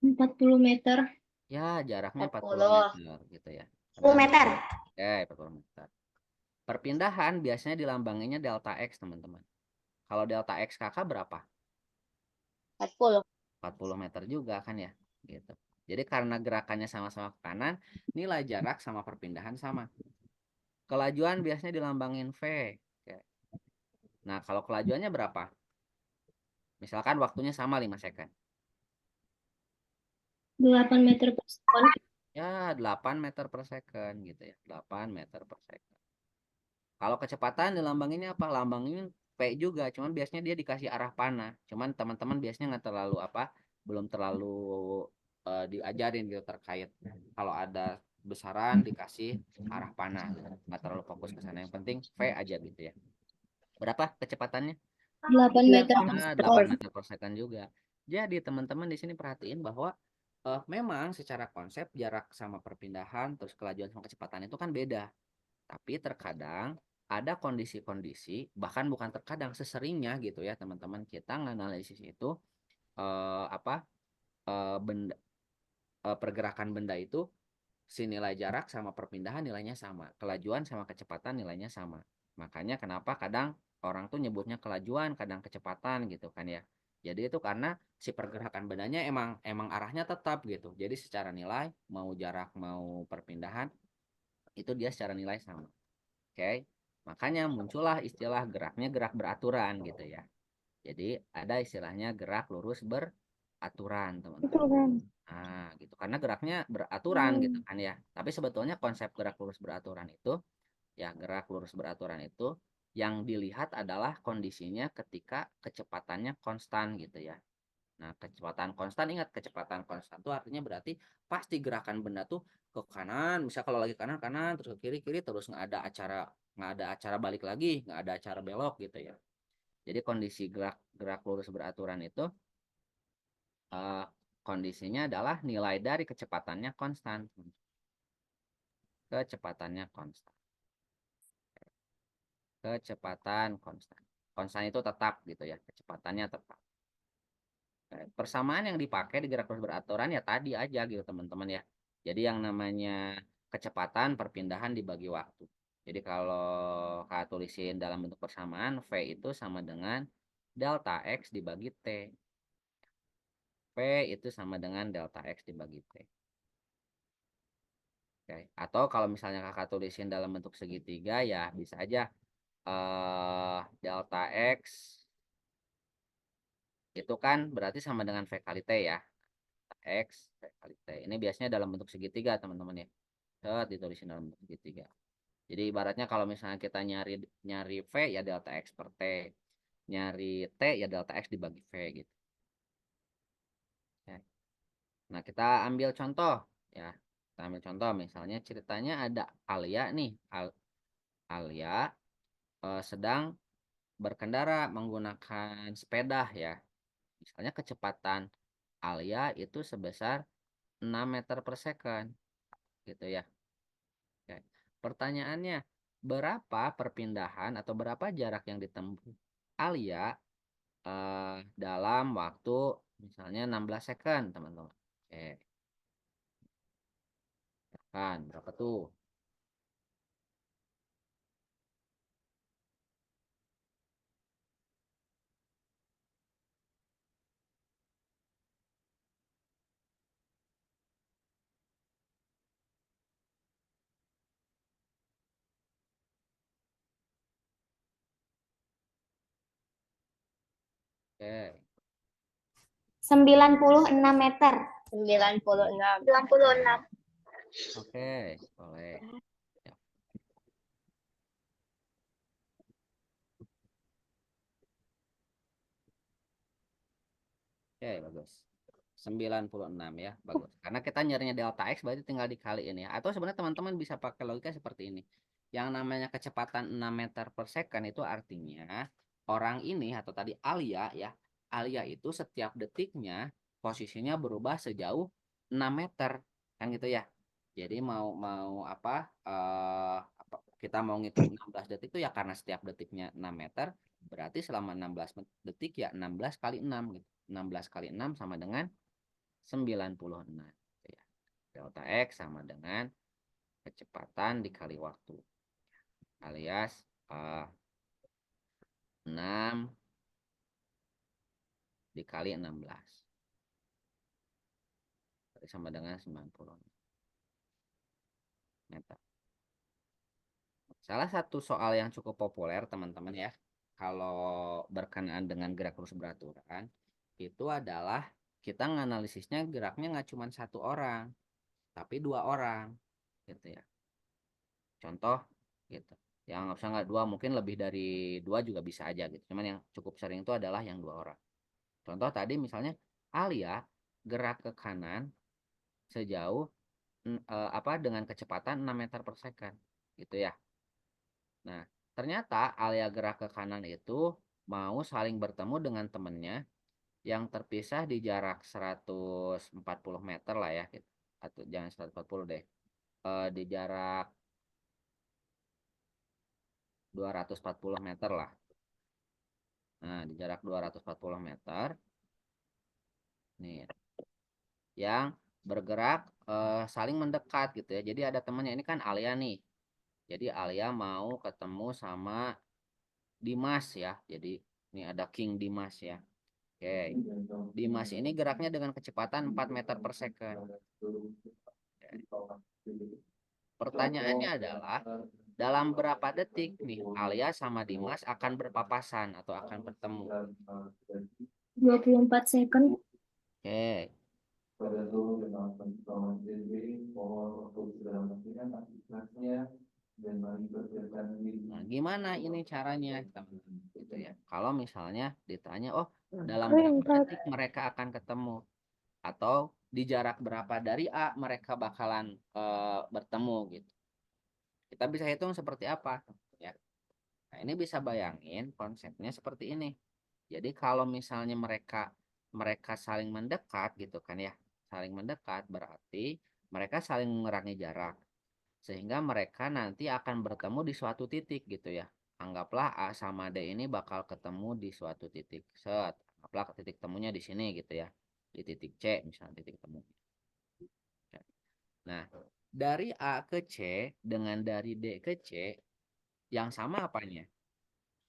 40 meter. Ya, jaraknya 40 40. meter gitu ya. 10 meter. Oke, 40 meter. Perpindahan biasanya dilambanginnya delta X teman-teman. Kalau delta X kakak berapa? 40. 40 meter juga kan ya. Gitu. Jadi karena gerakannya sama-sama ke kanan, nilai jarak sama perpindahan sama. Kelajuan biasanya dilambangin V. Oke. Nah, kalau kelajuannya berapa? Misalkan waktunya sama 5 second. 8 meter per second. Ya, 8 meter per second gitu ya. 8 meter per second. Kalau kecepatan dilambanginnya apa? Lambangin V juga, cuman biasanya dia dikasih arah panah. Cuman teman-teman biasanya nggak terlalu belum terlalu diajarin gitu terkait kalau ada besaran dikasih arah panah, nggak terlalu fokus ke sana. Yang penting V aja gitu ya. Berapa kecepatannya? 8 meter per 8 second. meter per second juga. Jadi teman-teman di sini perhatiin bahwa memang secara konsep jarak sama perpindahan terus kelajuan sama kecepatan itu kan beda. Tapi terkadang ada kondisi-kondisi, bahkan bukan terkadang, seseringnya gitu ya teman-teman, kita nganalisis itu eh, apa benda pergerakan benda itu si nilai jarak sama perpindahan nilainya sama, kelajuan sama kecepatan nilainya sama. Makanya kenapa kadang orang tuh nyebutnya kelajuan, kadang kecepatan gitu kan ya. Jadi itu karena si pergerakan bendanya emang emang arahnya tetap gitu. Jadi secara nilai mau jarak mau perpindahan itu dia secara nilai sama. Oke. Makanya muncullah istilah geraknya gerak beraturan gitu ya. Jadi ada istilahnya gerak lurus beraturan, teman-teman. Nah, gitu. Karena geraknya beraturan gitu kan ya. Tapi sebetulnya konsep gerak lurus beraturan itu, ya gerak lurus beraturan itu yang dilihat adalah kondisinya ketika kecepatannya konstan gitu ya. Nah, kecepatan konstan, ingat kecepatan konstan itu artinya berarti pasti gerakan benda tuh ke kanan, misal kalau lagi kanan kanan terus ke kiri kiri terus nggak ada acara balik lagi, nggak ada acara belok gitu ya. Jadi kondisi gerak gerak lurus beraturan itu eh, kondisinya adalah nilai dari kecepatannya konstan. Kecepatannya konstan. Kecepatan konstan. Konstan itu tetap gitu ya, kecepatannya tetap. Persamaan yang dipakai di gerak lurus beraturan ya tadi aja gitu teman-teman ya. Jadi yang namanya kecepatan perpindahan dibagi waktu. Jadi kalau Kak tulisin dalam bentuk persamaan, V itu sama dengan delta X dibagi T. V itu sama dengan delta X dibagi T. Oke. Atau kalau misalnya kakak tulisin dalam bentuk segitiga ya bisa aja delta X itu kan berarti sama dengan V kali T ya. X V kali T. Ini biasanya dalam bentuk segitiga teman-teman ya. Ditulisin dalam bentuk segitiga. Jadi ibaratnya kalau misalnya kita nyari nyari V ya delta X per T. Nyari T ya delta X dibagi V gitu. Ya. Nah kita ambil contoh ya. Kita ambil contoh misalnya ceritanya ada Alia nih. Alia sedang berkendara menggunakan sepeda ya. Misalnya kecepatan Alia itu sebesar 6 meter per second gitu ya. Oke. Pertanyaannya, berapa perpindahan atau berapa jarak yang ditempuh Alia dalam waktu misalnya 16 second, teman-teman. Oke, kan berapa tuh? Oke, 96 meter. 96. 96. oke, boleh. Ya. Oke, bagus. 96 ya, bagus. Karena kita nyarinya delta X berarti tinggal dikaliin ya. Atau sebenarnya teman-teman bisa pakai logika seperti ini. Yang namanya kecepatan 6 meter per second itu artinya orang ini atau tadi Alia ya. Alia itu setiap detiknya posisinya berubah sejauh 6 meter. Kan gitu ya. Jadi mau mau kita mau ngitung 16 detik itu ya karena setiap detiknya 6 meter, berarti selama 16 detik ya 16 kali 6 gitu. 16 kali 6 sama dengan 96 ya. Delta X sama dengan kecepatan dikali waktu alias 6 dikali 16 sama dengan 90 meter. Salah satu soal yang cukup populer teman-teman ya kalau berkenaan dengan gerak lurus beraturan itu adalah kita menganalisisnya geraknya nggak cuma satu orang tapi dua orang gitu ya. Contoh gitu. Yang nggak usah nggak 2, mungkin lebih dari 2 juga bisa aja gitu. Cuman yang cukup sering itu adalah yang 2 orang. Contoh tadi misalnya Alia gerak ke kanan sejauh dengan kecepatan 6 meter per second gitu ya. Nah, ternyata Alia gerak ke kanan itu mau saling bertemu dengan temennya yang terpisah di jarak 140 meter lah ya gitu. Atau jangan 140 deh. Di jarak 240 meter lah. Nah, di jarak 240 meter nih yang bergerak saling mendekat gitu ya. Jadi ada temannya ini kan Alia nih. Jadi Alia mau ketemu sama Dimas ya. Jadi ini ada King Dimas ya. Oke. Dimas ini geraknya dengan kecepatan 4 meter per second. Pertanyaannya adalah dalam berapa detik nih Alia sama Dimas akan berpapasan atau akan bertemu? 24 second. Oke. Nah, gimana ini caranya, teman-teman? Gitu ya. Kalau misalnya ditanya, oh, dalam berapa detik mereka akan ketemu? Atau di jarak berapa dari A mereka bakalan bertemu gitu. Kita bisa hitung seperti apa, ya. Nah, ini bisa bayangin konsepnya seperti ini. Jadi kalau misalnya mereka mereka saling mendekat gitu kan ya, saling mendekat berarti mereka saling mengurangi jarak sehingga mereka nanti akan bertemu di suatu titik gitu ya. Anggaplah A sama D ini bakal ketemu di suatu titik. Set, anggaplah titik temunya di sini gitu ya. Di titik C misalnya titik temu. Nah, dari A ke C dengan dari D ke C yang sama apanya?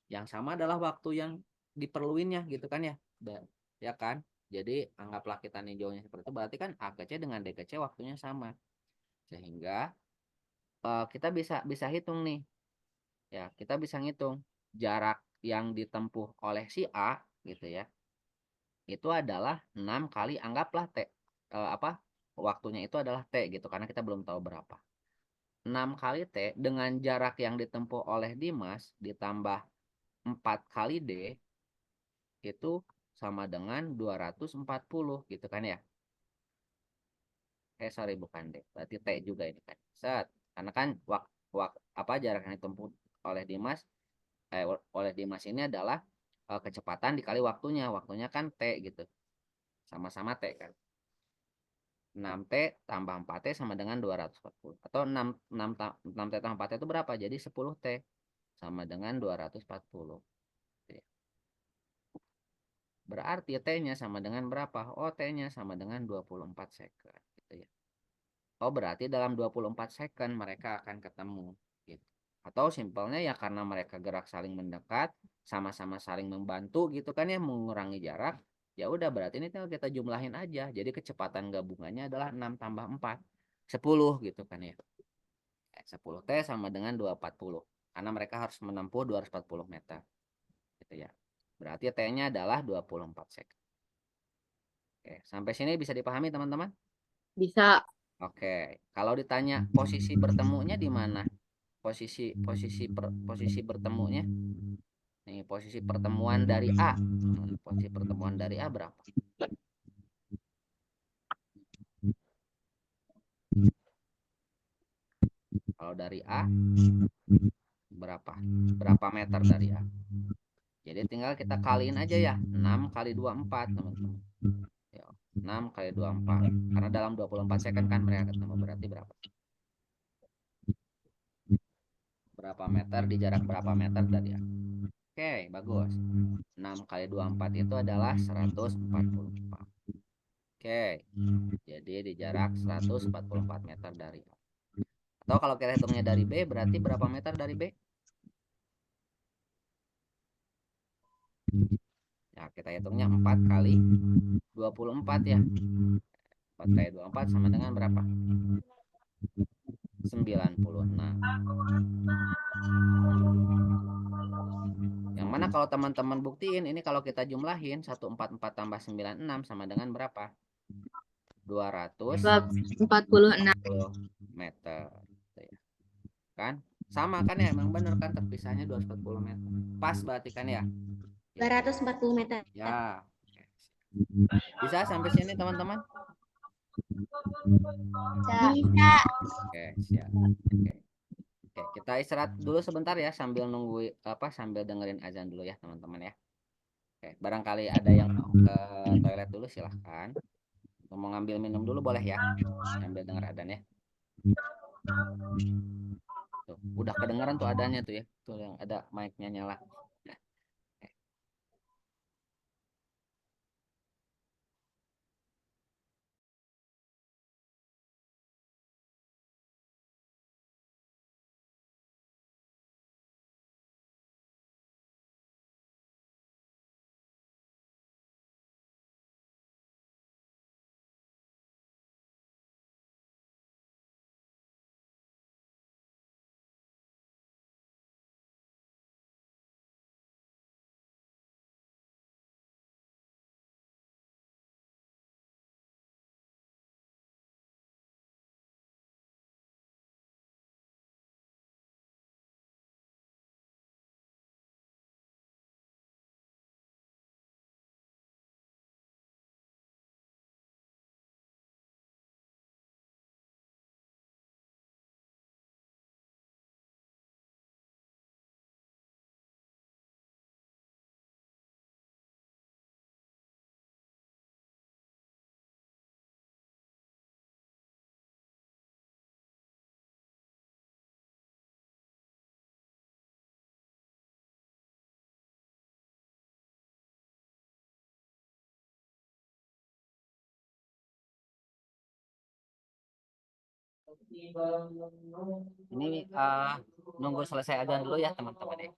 Yang sama adalah waktu yang diperluinnya gitu kan ya. Ya kan? Jadi anggaplah kita ninjaunya seperti itu berarti kan A ke C dengan D ke C waktunya sama. Sehingga kita bisa bisa hitung nih. Ya, kita bisa ngitung jarak yang ditempuh oleh si A gitu ya. Itu adalah 6 kali anggaplah T waktunya itu adalah T gitu karena kita belum tahu berapa. 6 kali T dengan jarak yang ditempuh oleh Dimas ditambah 4 kali D itu sama dengan 240 gitu kan ya. Sorry bukan D, berarti T juga ini kan. Set. Karena kan jarak yang ditempuh oleh Dimas oleh Dimas ini adalah kecepatan dikali waktunya. Waktunya kan T gitu. Sama-sama T kan. 6T tambah 4T sama dengan 240. Atau 6T tambah 4T itu berapa? Jadi 10T sama dengan 240. Berarti T-nya sama dengan berapa? Oh, T-nya sama dengan 24 second. Gitu ya. Oh, berarti dalam 24 second mereka akan ketemu. Gitu. Atau simpelnya ya karena mereka gerak saling mendekat, sama-sama saling membantu gitu kan ya, mengurangi jarak. Ya udah berarti ini tinggal kita jumlahin aja. Jadi kecepatan gabungannya adalah 6 tambah 4. 10 gitu kan ya. 10T sama dengan 240. Karena mereka harus menempuh 240 meter. Gitu ya. Berarti T-nya adalah 24 second. Oke, sampai sini bisa dipahami teman-teman? Bisa. Oke, kalau ditanya posisi bertemunya di mana? Posisi bertemunya. Nih, posisi pertemuan dari A. Posisi pertemuan dari A berapa? Kalau dari A berapa? Berapa meter dari A? Jadi tinggal kita kaliin aja ya. 6 kali 24, teman-teman. 6 kali 24. Karena dalam 24 second kan mereka ketemu. Berarti berapa? Berapa meter di jarak berapa meter dari A? Oke, bagus. 6 kali 24 itu adalah 144. Oke, jadi di jarak 144 meter dari A. Atau kalau kita hitungnya dari B, berarti berapa meter dari B? Ya, kita hitungnya 4 kali 24 ya. 4 kali 24 sama dengan berapa? 96. Yang mana kalau teman-teman buktiin, ini kalau kita jumlahin 144 tambah 96 sama dengan berapa? 246 46. meter. Kan? Sama kan ya, emang bener kan terpisahnya 240 meter. Pas berarti kan ya? Ya, 240 meter. ya. Oke. Bisa sampai sini teman-teman? Bisa. Oke, siap. Oke. Oke, kita istirahat dulu sebentar ya sambil nunggu apa sambil dengerin azan dulu ya teman-teman ya. Oke, barangkali ada yang mau ke toilet dulu silahkan. Atau mau ngambil minum dulu boleh ya sambil denger adzan ya. Tuh, udah kedengeran tuh adanya tuh ya. Tuh yang ada mic-nya nyala. Ini nunggu selesai adzan dulu ya teman-teman ya.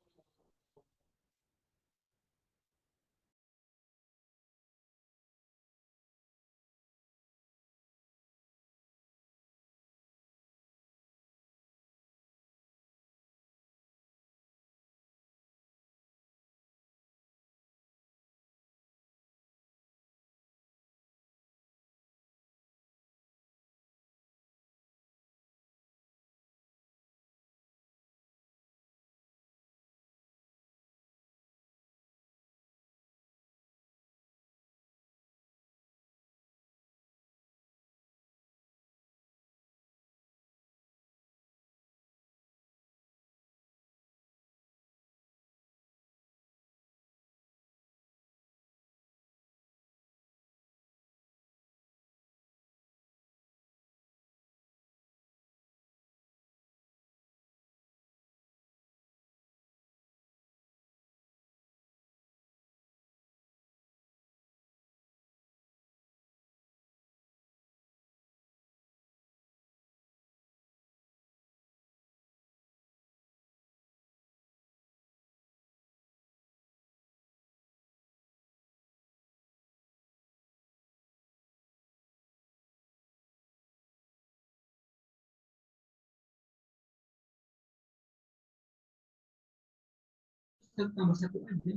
Tambah satu aja.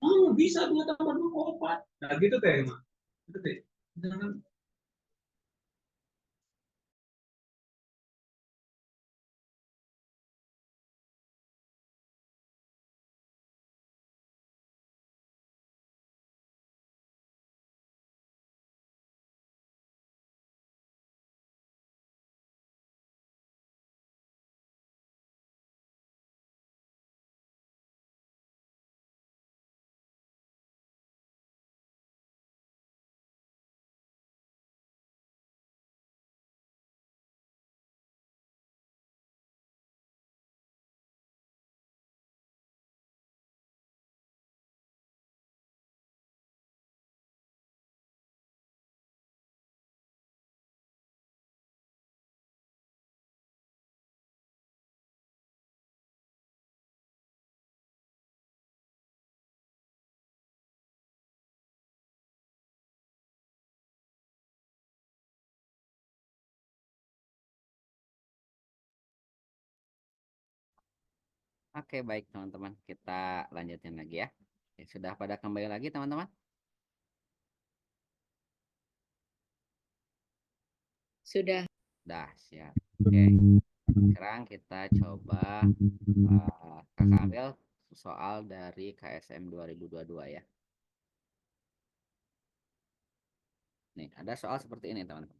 Oh, bisa dua tambah dua empat. Nah, gitu teh, Mak. Gitu teh. Jangan. Oke, baik teman-teman. Kita lanjutin lagi ya. Oke, sudah pada kembali lagi teman-teman? Sudah. Dah, siap. Oke. Sekarang kita coba kakak ambil soal dari KSM 2022 ya. Nih, ada soal seperti ini, teman-teman.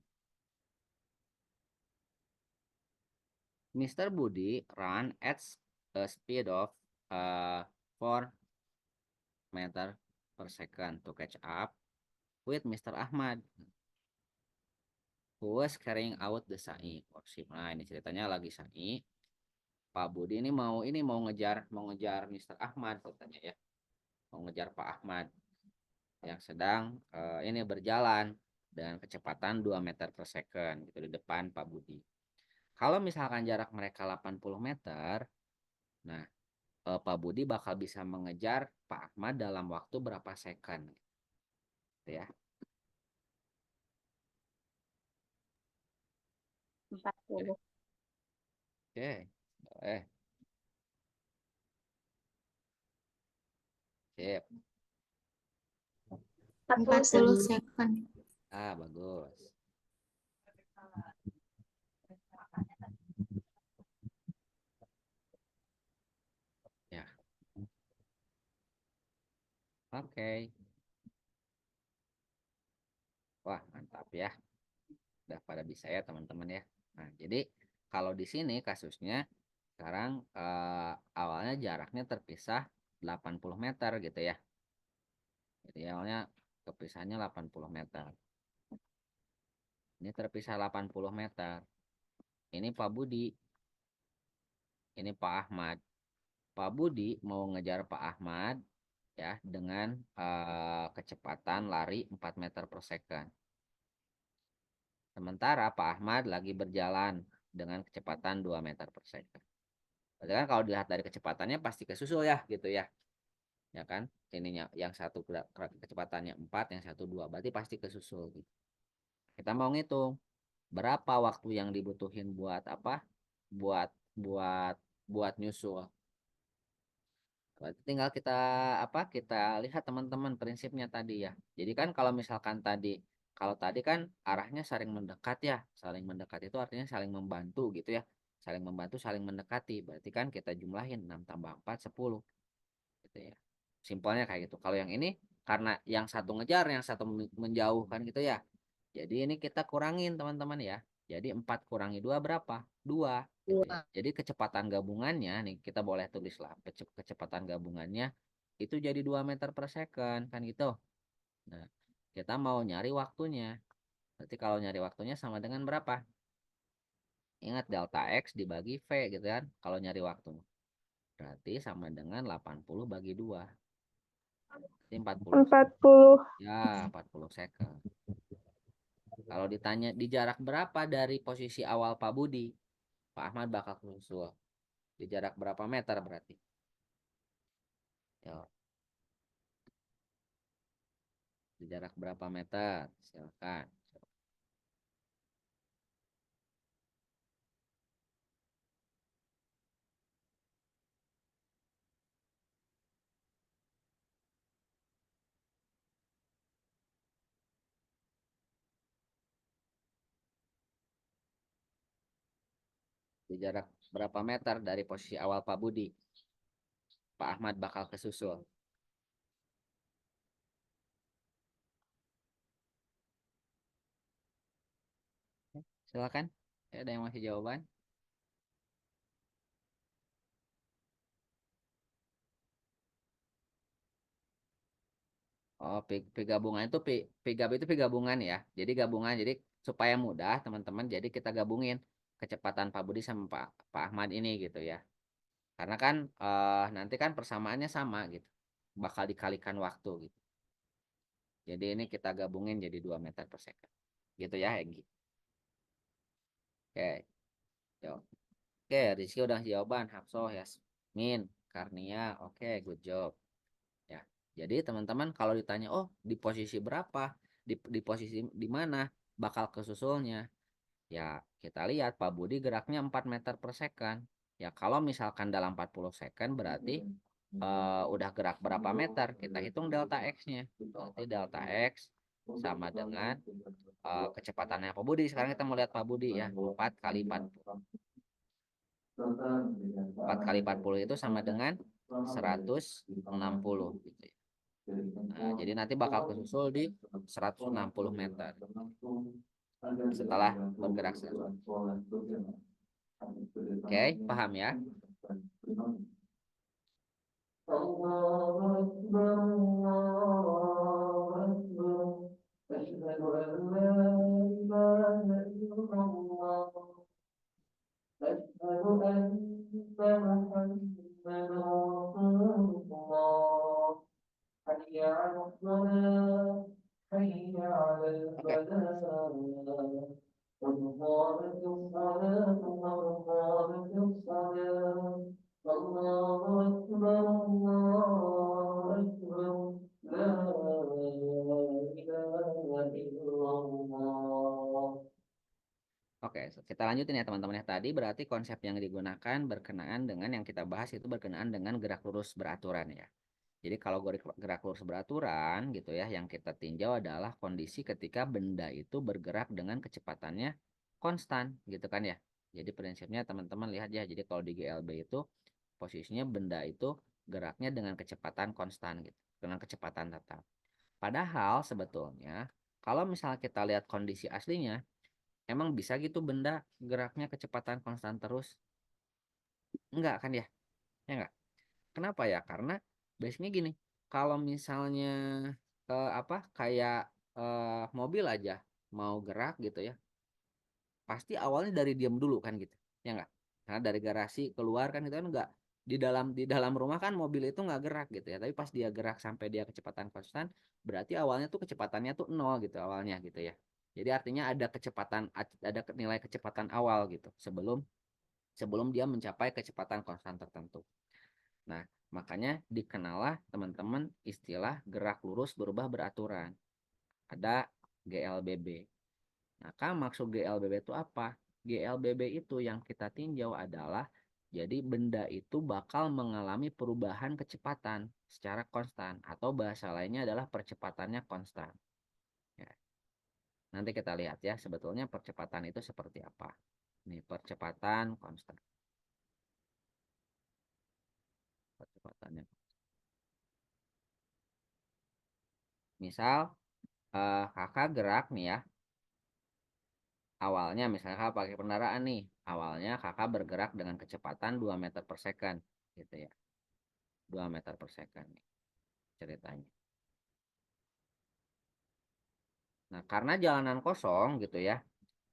Mr. Budi run at a speed of 4 meter per second to catch up with Mr. Ahmad who was carrying out the sa'i. Nah, ini ceritanya lagi sa'i. Pak Budi ini mau ngejar Mr. Ahmad katanya ya. Mau ngejar Pak Ahmad yang sedang ini berjalan dengan kecepatan 2 meter per second gitu di depan Pak Budi. Kalau misalkan jarak mereka 80 meter, nah Pak Budi bakal bisa mengejar Pak Ahmad dalam waktu berapa second gitu ya. 40. Oke, boleh. Sip. 40 second. Bagus. Ya. Oke. Wah, mantap ya. Udah pada bisa ya, teman-teman ya. Nah, jadi kalau di sini kasusnya sekarang awalnya jaraknya terpisah 80 meter gitu ya. Jadi awalnya kepisahnya 80 meter. Ini terpisah 80 meter. Ini Pak Budi. Ini Pak Ahmad. Pak Budi mau ngejar Pak Ahmad ya dengan kecepatan lari 4 meter per second. Sementara Pak Ahmad lagi berjalan dengan kecepatan 2 meter per second. Berarti kan kalau dilihat dari kecepatannya pasti kesusul ya gitu ya. Ya kan? Ininya yang satu kecepatannya 4, yang satu 2. Berarti pasti kesusul gitu. Kita mau ngitung berapa waktu yang dibutuhin buat apa? Buat buat buat nyusul. Berarti tinggal kita apa? Kita lihat teman-teman prinsipnya tadi ya. Jadi kan kalau tadi kan arahnya saling mendekat ya. Saling mendekat itu artinya saling membantu gitu ya. Saling membantu, saling mendekati. Berarti kan kita jumlahin 6 tambah 4 10 gitu ya. Simpelnya kayak gitu. Kalau yang ini karena yang satu ngejar, yang satu menjauh kan gitu ya. Jadi ini kita kurangin teman-teman ya. Jadi 4 kurangi 2 berapa? 2 gitu ya. Jadi kecepatan gabungannya nih kita boleh tulislah kecepatan gabungannya itu jadi 2 meter per second kan gitu. Nah, kita mau nyari waktunya. Berarti kalau nyari waktunya sama dengan berapa? Ingat delta X dibagi V gitu kan kalau nyari waktu. Berarti sama dengan 80 bagi 2. Jadi 40. 40. Ya, 40 second. Kalau ditanya di jarak berapa dari posisi awal Pak Budi, Pak Ahmad bakal kesusul. Di jarak berapa meter berarti? Yo, di jarak berapa meter? Silakan. Di jarak berapa meter dari posisi awal Pak Budi? Pak Ahmad bakal kesusul. Silakan. Ada yang masih jawaban? Oh, pi gabungan itu pi gabungan ya. Jadi gabungan. Jadi supaya mudah teman-teman. Jadi kita gabungin kecepatan Pak Budi sama Pak Ahmad ini gitu ya. Karena kan nanti kan persamaannya sama gitu. Bakal dikalikan waktu gitu. Jadi ini kita gabungin jadi 2 meter per second. Gitu ya, Egi. Oke. Yuk. Oke, Rizky udah jawaban. Hafsoh, Yasmin, Karnia. Oke, good job. Ya. Jadi teman-teman kalau ditanya, oh di posisi berapa? Di posisi di mana bakal kesusulnya? Ya, kita lihat Pak Budi geraknya 4 meter per second. Ya, kalau misalkan dalam 40 second berarti udah gerak berapa meter? Kita hitung delta X-nya. Berarti delta X sama dengan kecepatannya Pak Budi. Sekarang kita mau lihat Pak Budi ya. 4 kali 40. 4 kali 40 itu sama dengan 160 gitu ya. Nah, jadi nanti bakal kesusul di 160 meter setelah bergerak satu. Oke, paham ya? Oke, kita lanjutin ya teman-teman ya. Tadi berarti konsep yang digunakan berkenaan dengan yang kita bahas itu berkenaan dengan gerak lurus beraturan ya. Jadi kalau gerak lurus beraturan gitu ya, yang kita tinjau adalah kondisi ketika benda itu bergerak dengan kecepatannya konstan gitu kan ya. Jadi prinsipnya teman-teman lihat ya, jadi kalau di GLB itu posisinya benda itu geraknya dengan kecepatan konstan gitu, dengan kecepatan tetap. Padahal sebetulnya kalau misalnya kita lihat kondisi aslinya, emang bisa gitu benda geraknya kecepatan konstan terus? Enggak kan ya? Ya enggak? Kenapa ya? Karena biasanya gini, kalau misalnya apa kayak mobil aja mau gerak gitu ya, pasti awalnya dari diam dulu kan gitu, ya enggak? Karena dari garasi keluar kan itu kan enggak, di dalam rumah kan mobil itu nggak gerak gitu ya, tapi pas dia gerak sampai dia kecepatan konstan, berarti awalnya tuh kecepatannya tuh nol gitu awalnya gitu ya. Jadi artinya ada nilai kecepatan awal gitu sebelum sebelum dia mencapai kecepatan konstan tertentu. Nah, makanya dikenallah teman-teman istilah gerak lurus berubah beraturan. Ada GLBB. Nah, kan maksud GLBB itu apa? GLBB itu yang kita tinjau adalah jadi benda itu bakal mengalami perubahan kecepatan secara konstan atau bahasa lainnya adalah percepatannya konstan. Ya. Nanti kita lihat ya sebetulnya percepatan itu seperti apa. Ini percepatan konstan. Percepatannya. Misal kakak gerak nih ya. Awalnya misalnya kakak pakai kendaraan nih. Awalnya kakak bergerak dengan kecepatan 2 meter per second gitu ya. 2 meter per second nih ceritanya. Nah, karena jalanan kosong gitu ya.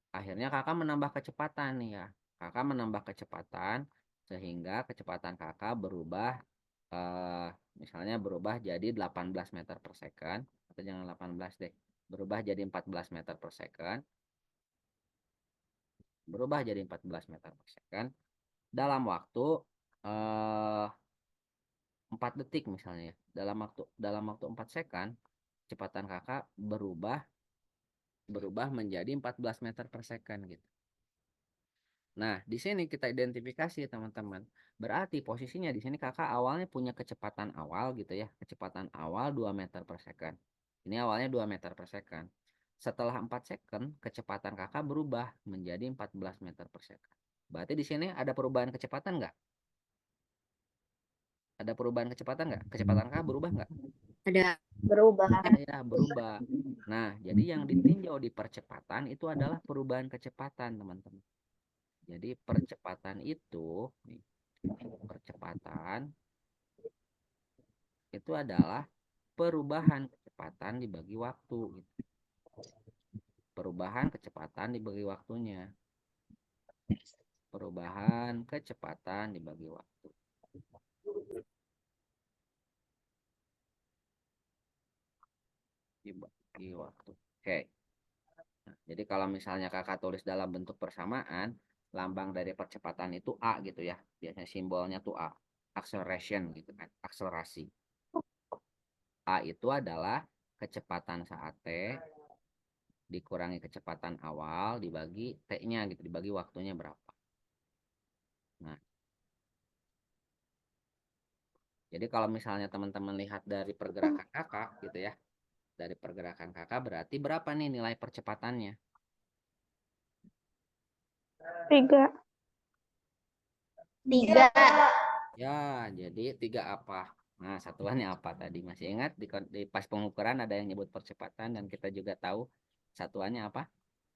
Akhirnya kakak menambah kecepatan nih ya. Kakak menambah kecepatan sehingga kecepatan kakak berubah eh, misalnya berubah jadi 18 meter per second atau jangan 18 deh. Berubah jadi 14 meter per second. Berubah jadi 14 meter per second dalam waktu eh, 4 detik misalnya ya. Dalam waktu 4 second kecepatan kakak berubah berubah menjadi 14 meter per second gitu. Nah, di sini kita identifikasi teman-teman. Berarti posisinya di sini kakak awalnya punya kecepatan awal gitu ya. Kecepatan awal 2 meter per second. Ini awalnya 2 meter per second. Setelah 4 second, kecepatan kakak berubah menjadi 14 meter per second. Berarti di sini ada perubahan kecepatan nggak? Ada perubahan kecepatan nggak? Kecepatan kakak berubah nggak? Ada berubah. Ada ya, berubah. Nah, jadi yang ditinjau di percepatan itu adalah perubahan kecepatan teman-teman. Jadi percepatan itu, nih, percepatan itu adalah perubahan kecepatan dibagi waktu gitu. Perubahan kecepatan dibagi waktunya. Perubahan kecepatan dibagi waktu. Dibagi waktu. Oke. Nah, jadi kalau misalnya kakak tulis dalam bentuk persamaan, lambang dari percepatan itu A gitu ya. Biasanya simbolnya tuh A. Acceleration gitu kan. Akselerasi. A itu adalah kecepatan saat T dikurangi kecepatan awal dibagi T-nya gitu, dibagi waktunya berapa. Nah, jadi kalau misalnya teman-teman lihat dari pergerakan kakak gitu ya, dari pergerakan kakak berarti berapa nih nilai percepatannya? 3. Ya, jadi 3 apa? Nah, satuannya apa tadi? Masih ingat di pas pengukuran ada yang nyebut percepatan dan kita juga tahu satuannya apa?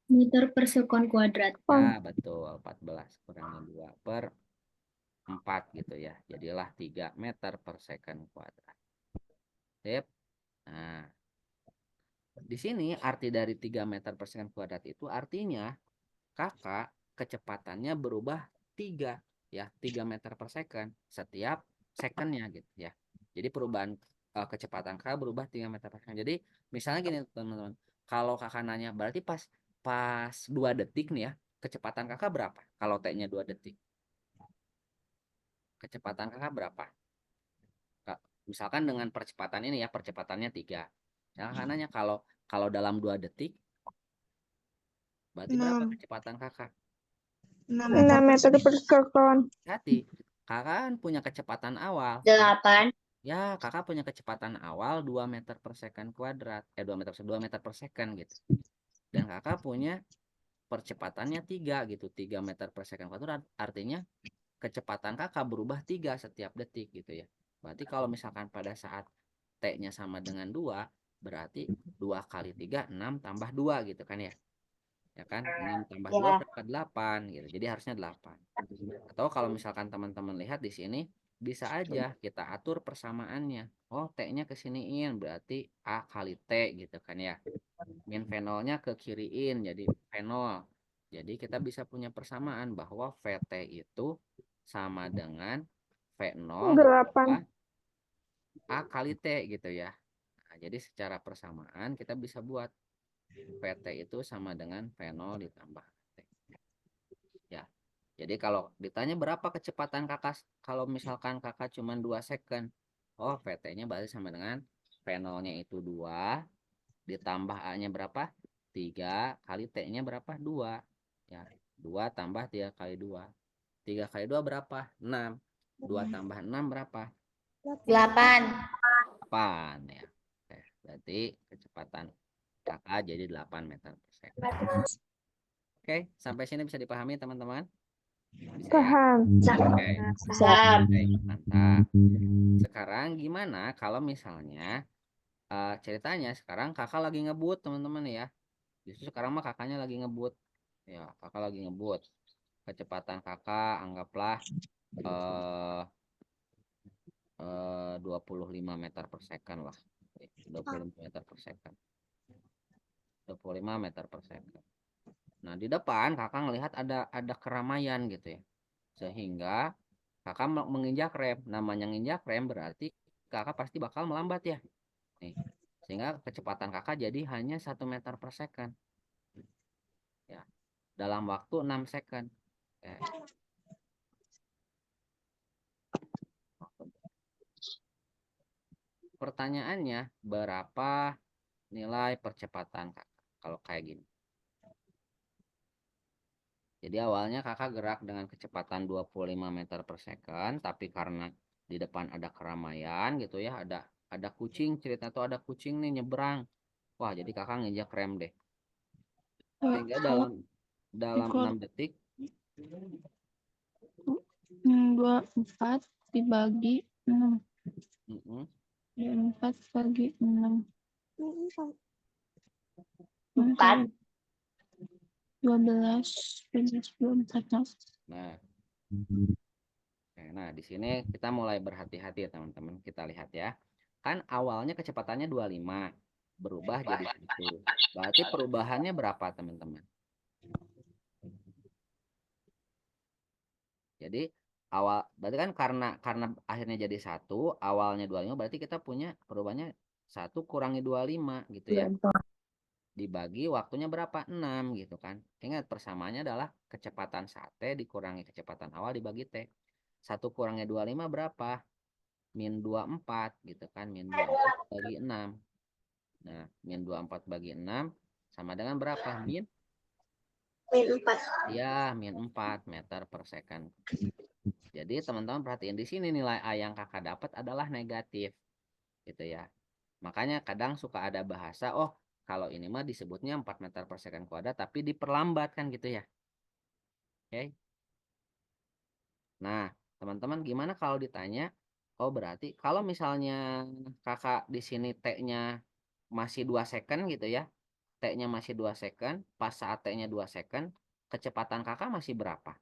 Meter per sekon kuadrat. Ya, betul. 14 kurangi 2 per 4 gitu ya. Jadilah 3 meter per second kuadrat. Sip. Nah, di sini arti dari 3 meter per second kuadrat itu artinya kakak kecepatannya berubah 3 ya, 3 meter per second setiap secondnya gitu ya. Jadi perubahan kecepatan kakak berubah 3 meter per second. Jadi misalnya gini teman-teman, kalau kakak nanya berarti pas pas 2 detik nih ya, kecepatan kakak berapa? Kalau T-nya 2 detik. Kecepatan kakak berapa? Misalkan dengan percepatan ini ya, percepatannya 3. Nah, kakak nanya kalau kalau dalam 2 detik berarti berapa kecepatan kakak? 6 meter per second. Hati, kakak kan punya kecepatan awal. 8. Ya, kakak punya kecepatan awal 2 meter per second kuadrat. 2 meter per second gitu. Dan kakak punya percepatannya 3 gitu. 3 meter per second kuadrat. Artinya kecepatan kakak berubah 3 setiap detik gitu ya. Berarti kalau misalkan pada saat T-nya sama dengan 2, berarti 2 kali 3, 6 tambah 2 gitu kan ya. Ya kan? 6 tambah 2 Ya. berapa? 8 gitu. Jadi harusnya 8. Atau kalau misalkan teman-teman lihat di sini, bisa aja kita atur persamaannya. Oh, T-nya kesiniin, berarti A kali T gitu kan ya. Min V0-nya ke kiriin, jadi V0. Jadi kita bisa punya persamaan bahwa VT itu sama dengan V0 ditambah 8. A kali T gitu ya. Nah, jadi secara persamaan kita bisa buat VT itu sama dengan V0 ditambah T. Ya. Jadi kalau ditanya berapa kecepatan kakak kalau misalkan kakak cuma 2 second. Oh, VT-nya berarti sama dengan V0-nya itu 2 ditambah A-nya berapa? 3 kali T-nya berapa? 2. Ya, 2 tambah 3 kali 2. 3 kali 2 berapa? 6. 2 tambah 6 berapa? 8. 8 ya. Oke, berarti kecepatan kakak jadi 8 meter per second. Oke, sampai sini bisa dipahami teman-teman? Bisa ya? Paham. Oke, Bisa. baik, mantap. Sekarang gimana kalau misalnya ceritanya sekarang kakak lagi ngebut teman-teman ya. Justru sekarang mah kakaknya lagi ngebut. Ya, kakak lagi ngebut. Kecepatan kakak anggaplah eh 25 meter per second lah. 25 meter per second. 25 meter per second. Nah, di depan kakak ngelihat ada keramaian gitu ya. Sehingga kakak menginjak rem. Namanya nginjak rem berarti kakak pasti bakal melambat ya. Nih. Sehingga kecepatan kakak jadi hanya 1 meter per second. Ya. Dalam waktu 6 second. Ya. Pertanyaannya, berapa nilai percepatan kakak kalau kayak gini? Jadi awalnya kakak gerak dengan kecepatan 25 meter per second, tapi karena di depan ada keramaian gitu ya, ada kucing cerita tuh ada kucing nih nyebrang. Wah, jadi kakak nginjak rem deh. Sehingga dalam dalam 6 detik 24 dibagi 6. mm, 4 bagi 6. Bukan. 12, 24. nah nah di sini kita mulai berhati-hati ya teman-teman. Kita lihat ya. Kan awalnya kecepatannya 25 berubah jadi 1. Berarti perubahannya berapa teman-teman? Jadi awal berarti kan karena akhirnya jadi 1, awalnya 25 berarti kita punya perubahannya 1 kurangi 25 gitu ya. Dibagi waktunya berapa? 6 gitu kan. Ingat persamaannya adalah kecepatan sate dikurangi kecepatan awal dibagi T. 1 kurangi 25 berapa? Min 24 gitu kan. Min 24 bagi 6. Nah, min 24 bagi 6 sama dengan berapa? Min? Min 4. Ya, min 4 meter per second. Jadi teman-teman perhatiin di sini nilai A yang kakak dapat adalah negatif. Gitu ya. Makanya kadang suka ada bahasa, oh kalau ini mah disebutnya 4 meter per second kuadrat tapi diperlambat kan gitu ya. Oke. Nah, teman-teman gimana kalau ditanya, oh berarti kalau misalnya kakak di sini T-nya masih 2 second gitu ya, T-nya masih 2 second, pas saat T-nya 2 second, kecepatan kakak masih berapa?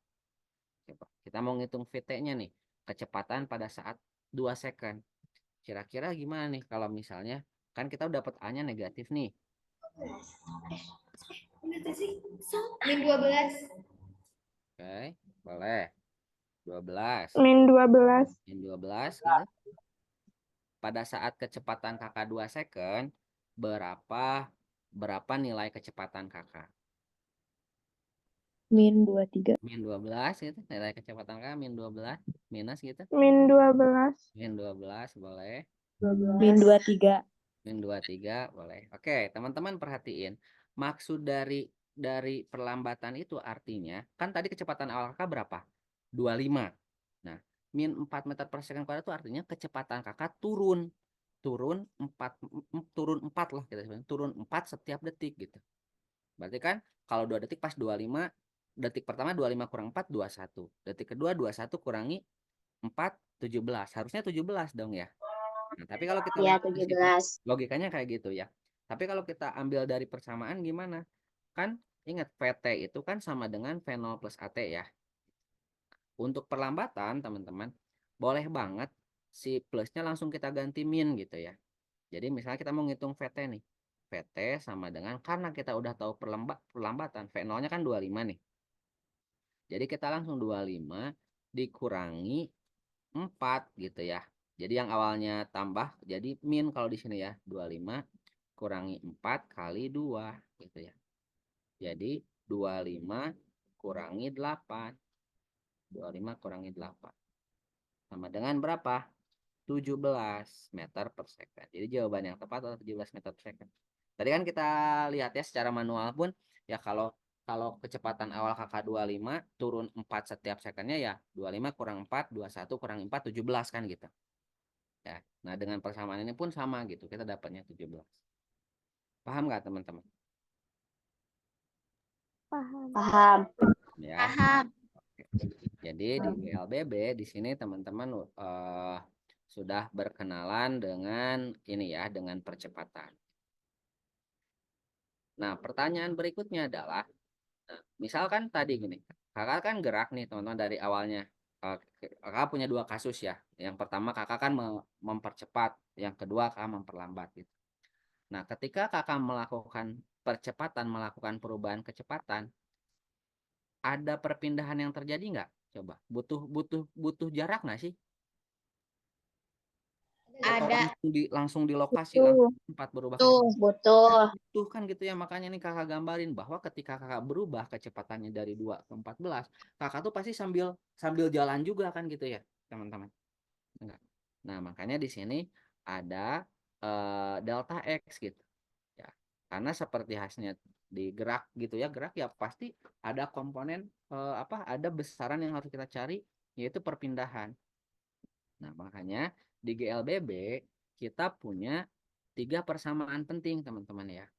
Coba, kita mau ngitung VT-nya nih, kecepatan pada saat 2 second. Kira-kira gimana nih kalau misalnya, kan kita udah dapat A-nya negatif nih. Min 12. Oke, boleh. 12. Min 12. Min 12 gitu. Pada saat kecepatan kakak 2 second, berapa nilai kecepatan kakak? Min 23. Min 12 gitu, nilai kecepatan kakak min 12 minus gitu. Min 12. Min 12 boleh. Min 23. Min 23 boleh. Oke, teman-teman perhatiin. Maksud dari perlambatan itu artinya, kan tadi kecepatan awal kakak berapa? 25. Nah, min 4 meter per second kuadrat itu artinya kecepatan kakak turun. Turun 4 lah kita sebenarnya. Turun 4 setiap detik gitu. Berarti kan kalau 2 detik pas 25, detik pertama 25 kurang 4, 21. Detik kedua 21 kurangi 4, 17. Harusnya 17 dong ya. Nah, tapi kalau kita Ya, lihat di situ, 17. logikanya kayak gitu ya. Tapi kalau kita ambil dari persamaan gimana? Kan ingat VT itu kan sama dengan V0 plus AT ya. Untuk perlambatan teman-teman, boleh banget si plusnya langsung kita ganti min gitu ya. Jadi misalnya kita mau ngitung VT nih. VT sama dengan, karena kita udah tahu perlambatan, V0-nya kan 25 nih. Jadi kita langsung 25 dikurangi 4 gitu ya. Jadi yang awalnya tambah jadi min kalau di sini ya. 25 kurangi 4 kali 2 gitu ya. Jadi 25 kurangi 8. 25 kurangi 8. Sama dengan berapa? 17 meter per second. Jadi jawaban yang tepat adalah 17 meter per second. Tadi kan kita lihat ya secara manual pun ya kalau kecepatan awal kakak 25 turun 4 setiap secondnya ya 25 kurang 4, 21 kurang 4, 17 kan gitu. Ya. Nah, dengan persamaan ini pun sama gitu. Kita dapatnya 17. Paham nggak teman-teman? Paham. Ya. Paham. Jadi di GLBB di sini teman-teman sudah berkenalan dengan ini ya, dengan percepatan. Nah, pertanyaan berikutnya adalah, misalkan tadi gini, kakak kan gerak nih teman-teman dari awalnya. Kakak punya 2 kasus ya. Yang pertama kakak kan mempercepat, yang kedua kakak memperlambat gitu. Nah, ketika kakak melakukan percepatan, melakukan perubahan kecepatan, ada perpindahan yang terjadi nggak? Coba, butuh jarak nggak sih? Atau Ada. langsung di lokasi, langsung tempat berubah kecepatan? Butuh. Tuh kan gitu ya, makanya nih kakak gambarin bahwa ketika kakak berubah kecepatannya dari 2 ke 14, kakak tuh pasti sambil jalan juga kan gitu ya, teman-teman. Enggak. Nah, makanya di sini ada delta X gitu. Ya. Karena seperti khasnya di gerak gitu ya, gerak ya pasti ada komponen ada besaran yang harus kita cari yaitu perpindahan. Nah, makanya di GLBB kita punya 3 persamaan penting, teman-teman ya.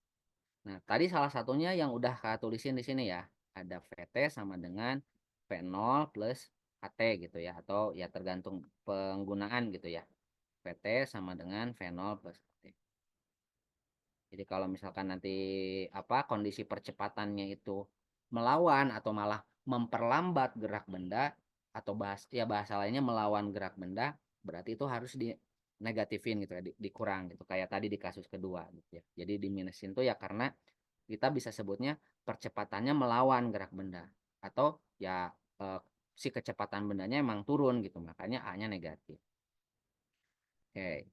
Nah, tadi salah satunya yang udah Kak tulisin di sini ya. Ada VT sama dengan V0 plus AT gitu ya. Atau ya tergantung penggunaan gitu ya. VT sama dengan V0 plus AT. Jadi kalau misalkan nanti kondisi percepatannya itu melawan atau malah memperlambat gerak benda atau bahasa lainnya melawan gerak benda, berarti itu harus di negatifin gitu ya, dikurang gitu kayak tadi di kasus kedua gitu ya. Jadi diminusin tuh ya karena kita bisa sebutnya percepatannya melawan gerak benda atau ya si kecepatan bendanya emang turun gitu, makanya A-nya negatif. Oke.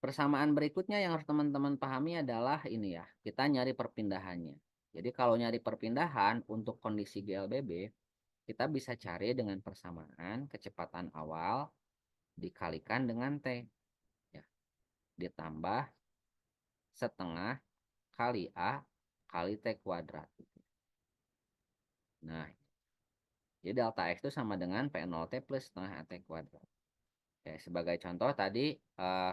Persamaan berikutnya yang harus teman-teman pahami adalah ini ya, kita nyari perpindahannya. Jadi kalau nyari perpindahan untuk kondisi GLBB, kita bisa cari dengan persamaan kecepatan awal dikalikan dengan T. Ya, ditambah setengah kali A kali T kuadrat. Nah, jadi delta X itu sama dengan P0T plus setengah AT kuadrat. Oke, sebagai contoh tadi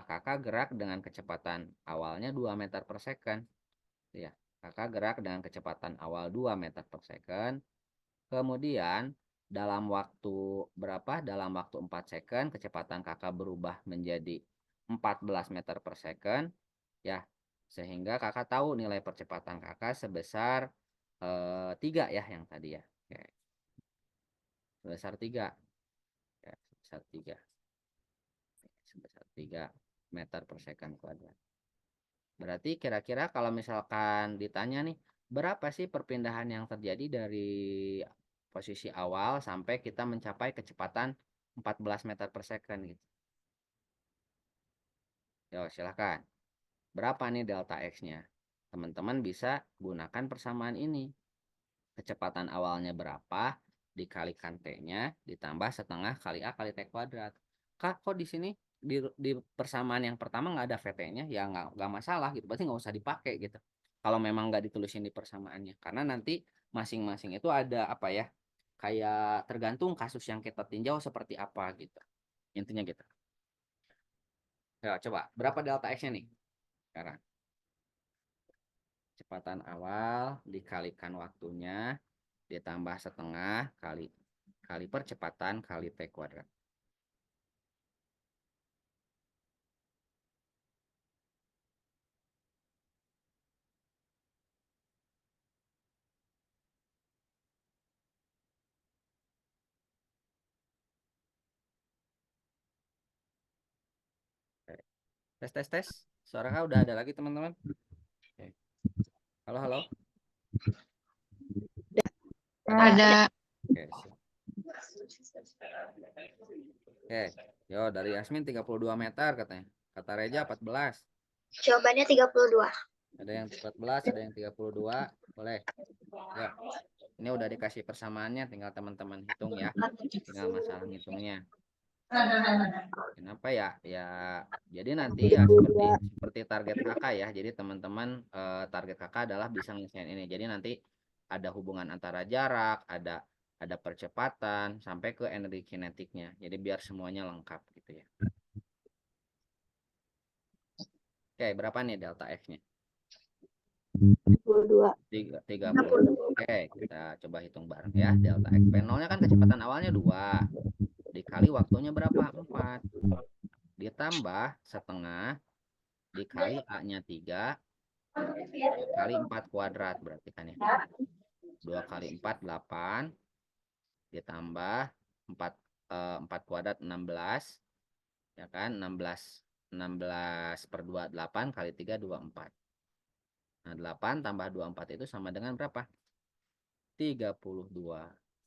kakak gerak dengan kecepatan awalnya 2 meter per second. Ya, kakak gerak dengan kecepatan awal 2 meter per second. Kemudian dalam waktu berapa? Dalam waktu 4 second kecepatan kakak berubah menjadi 14 meter per second. Ya, sehingga kakak tahu nilai percepatan kakak sebesar 3 ya yang tadi ya. Oke, sebesar 3. Ya, sebesar 3. Sebesar 3 meter per second kuadrat. Berarti kira-kira kalau misalkan ditanya nih, berapa sih perpindahan yang terjadi dari posisi awal sampai kita mencapai kecepatan 14 meter per second gitu. Yo, silahkan. Berapa nih delta X-nya? Teman-teman bisa gunakan persamaan ini. Kecepatan awalnya berapa, dikalikan T-nya, ditambah setengah kali A kali T kuadrat. Kak, kok di sini di persamaan yang pertama nggak ada VT-nya? Ya nggak masalah gitu, berarti nggak usah dipakai gitu. Kalau memang nggak ditulisin di persamaannya. Karena nanti masing-masing itu ada apa ya, kayak tergantung kasus yang kita tinjau seperti apa gitu. Intinya gitu. Ya, coba, berapa delta X-nya nih sekarang? Kecepatan awal dikalikan waktunya ditambah setengah kali kali percepatan kali T kuadrat. Oke. Tes. Suara kau udah ada lagi teman-teman? Oke. Halo, halo. Ada. Oke, siap. Oke, yo dari Yasmin 32 meter katanya. Kata Reja 14. Jawabannya 32. Ada yang 14, ada yang 32. Boleh. Ya. Ini udah dikasih persamaannya, tinggal teman-teman hitung ya. Tinggal masalah ngitungnya. Kenapa ya? Ya, jadi nanti ya seperti target kakak ya. Jadi teman-teman target kakak adalah bisa ngisiin ini. Jadi nanti ada hubungan antara jarak, ada percepatan sampai ke energi kinetiknya. Jadi biar semuanya lengkap gitu ya. Oke, berapa nih delta X-nya? 22. 30. Oke, kita coba hitung bareng ya. Delta X P0-nya kan kecepatan awalnya 2. Dikali waktunya berapa? 4. Ditambah setengah dikali A-nya 3 kali 4 kuadrat berarti kan ya. 2 kali 4 8 ditambah 4 kuadrat 16 ya kan 16 per 2 8 kali 3 24. Nah, 8 tambah 24 itu sama dengan berapa? 32.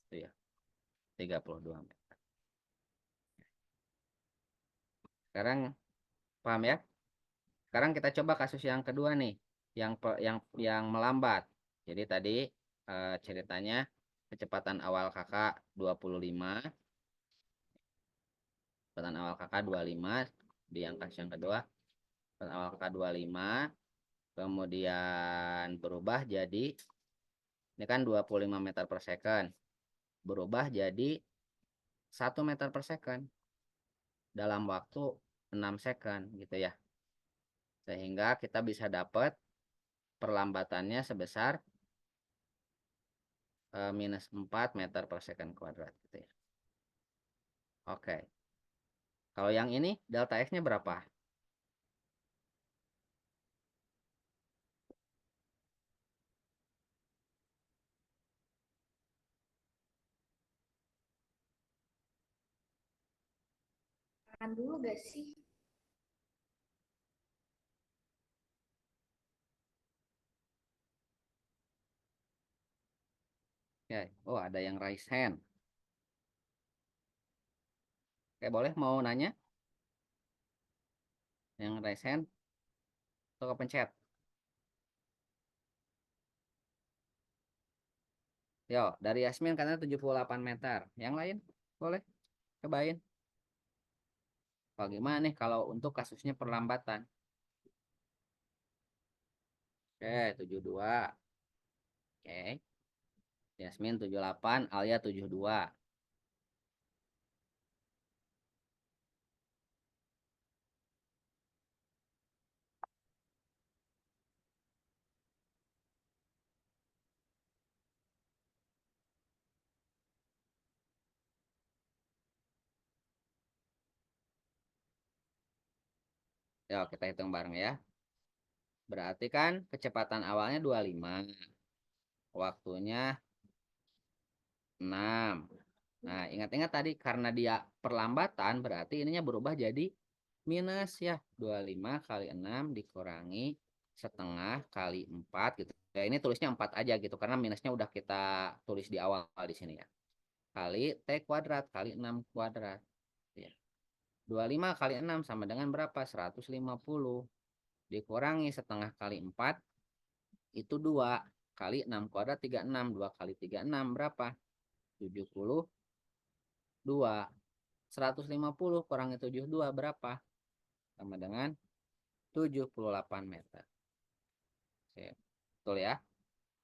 Itu ya. 32 meter. Sekarang paham ya? Sekarang kita coba kasus yang kedua nih, yang melambat. Jadi tadi ceritanya kecepatan awal kakak 25, kecepatan awal kakak 25 di yang kasus yang kedua, kecepatan awal kakak 25, kemudian berubah jadi ini kan 25 meter per second, berubah jadi 1 meter per second dalam waktu 6 second gitu ya. Sehingga kita bisa dapat perlambatannya sebesar minus 4 meter per second kuadrat gitu ya. Oke. Kalau yang ini delta X-nya berapa? Makan dulu gak sih? Oke. Oh, ada yang raise hand. Oke, boleh mau nanya? Yang raise hand atau kepencet? Yo, dari Yasmin katanya 78 meter. Yang lain? Boleh? Cobain. Bagaimana nih kalau untuk kasusnya perlambatan? Oke, 72. Oke. Yasmin 78, Alia 72. Yuk kita hitung bareng ya. Berarti kan kecepatan awalnya 25. Waktunya 6. Nah, ingat-ingat tadi karena dia perlambatan berarti ininya berubah jadi minus ya. 25 kali 6 dikurangi setengah kali 4 gitu. Ya ini tulisnya 4 aja gitu karena minusnya udah kita tulis di awal di sini ya. Kali T kuadrat kali 6 kuadrat. Ya. 25 kali 6 sama dengan berapa? 150. Dikurangi setengah kali 4 itu 2. Kali 6 kuadrat 36. 2 kali 36 berapa? 72. 150 kurangi 72 berapa? Sama dengan 78 meter. Oke. Betul ya.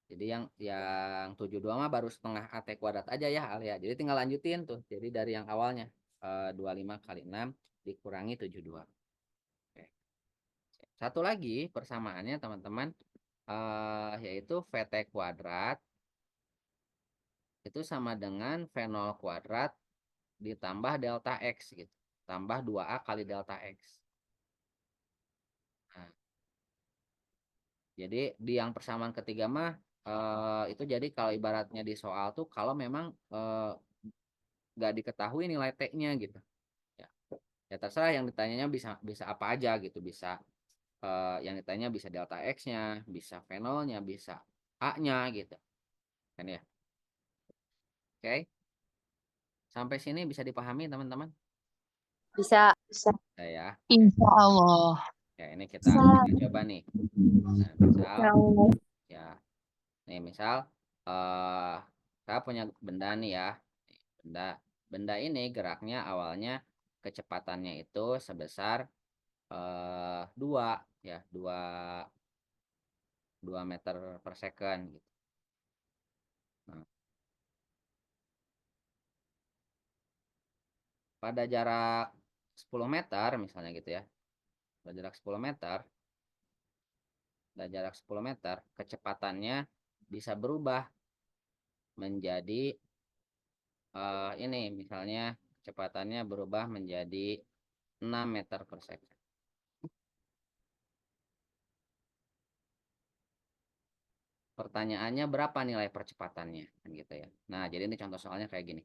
Jadi yang 72 mah baru setengah AT kuadrat aja ya Alia. Jadi tinggal lanjutin tuh. Jadi dari yang awalnya 25 kali 6 dikurangi 72. Oke. Satu lagi persamaannya teman-teman yaitu VT kuadrat itu sama dengan V0 kuadrat ditambah delta X gitu. Tambah 2A kali delta X. Nah, jadi di yang persamaan ketiga mah itu jadi kalau ibaratnya di soal tuh kalau memang nggak diketahui nilai T-nya gitu. Ya. Ya terserah yang ditanyanya bisa bisa apa aja gitu. Bisa yang ditanya bisa delta X-nya, bisa V0-nya, bisa A-nya gitu. Kan ya. Oke. Sampai sini bisa dipahami teman-teman? Bisa. Ya. Insya Allah. Ya, ini kita coba nih. Nah, misal ya. Nih, misal saya punya benda nih ya. Benda benda ini geraknya awalnya kecepatannya itu sebesar 2 ya, 2 meter per second gitu. Nah, pada jarak 10 meter misalnya gitu ya. Pada jarak 10 meter, kecepatannya bisa berubah menjadi ini misalnya kecepatannya berubah menjadi 6 meter per second. Pertanyaannya berapa nilai percepatannya kan gitu ya. Nah, jadi ini contoh soalnya kayak gini.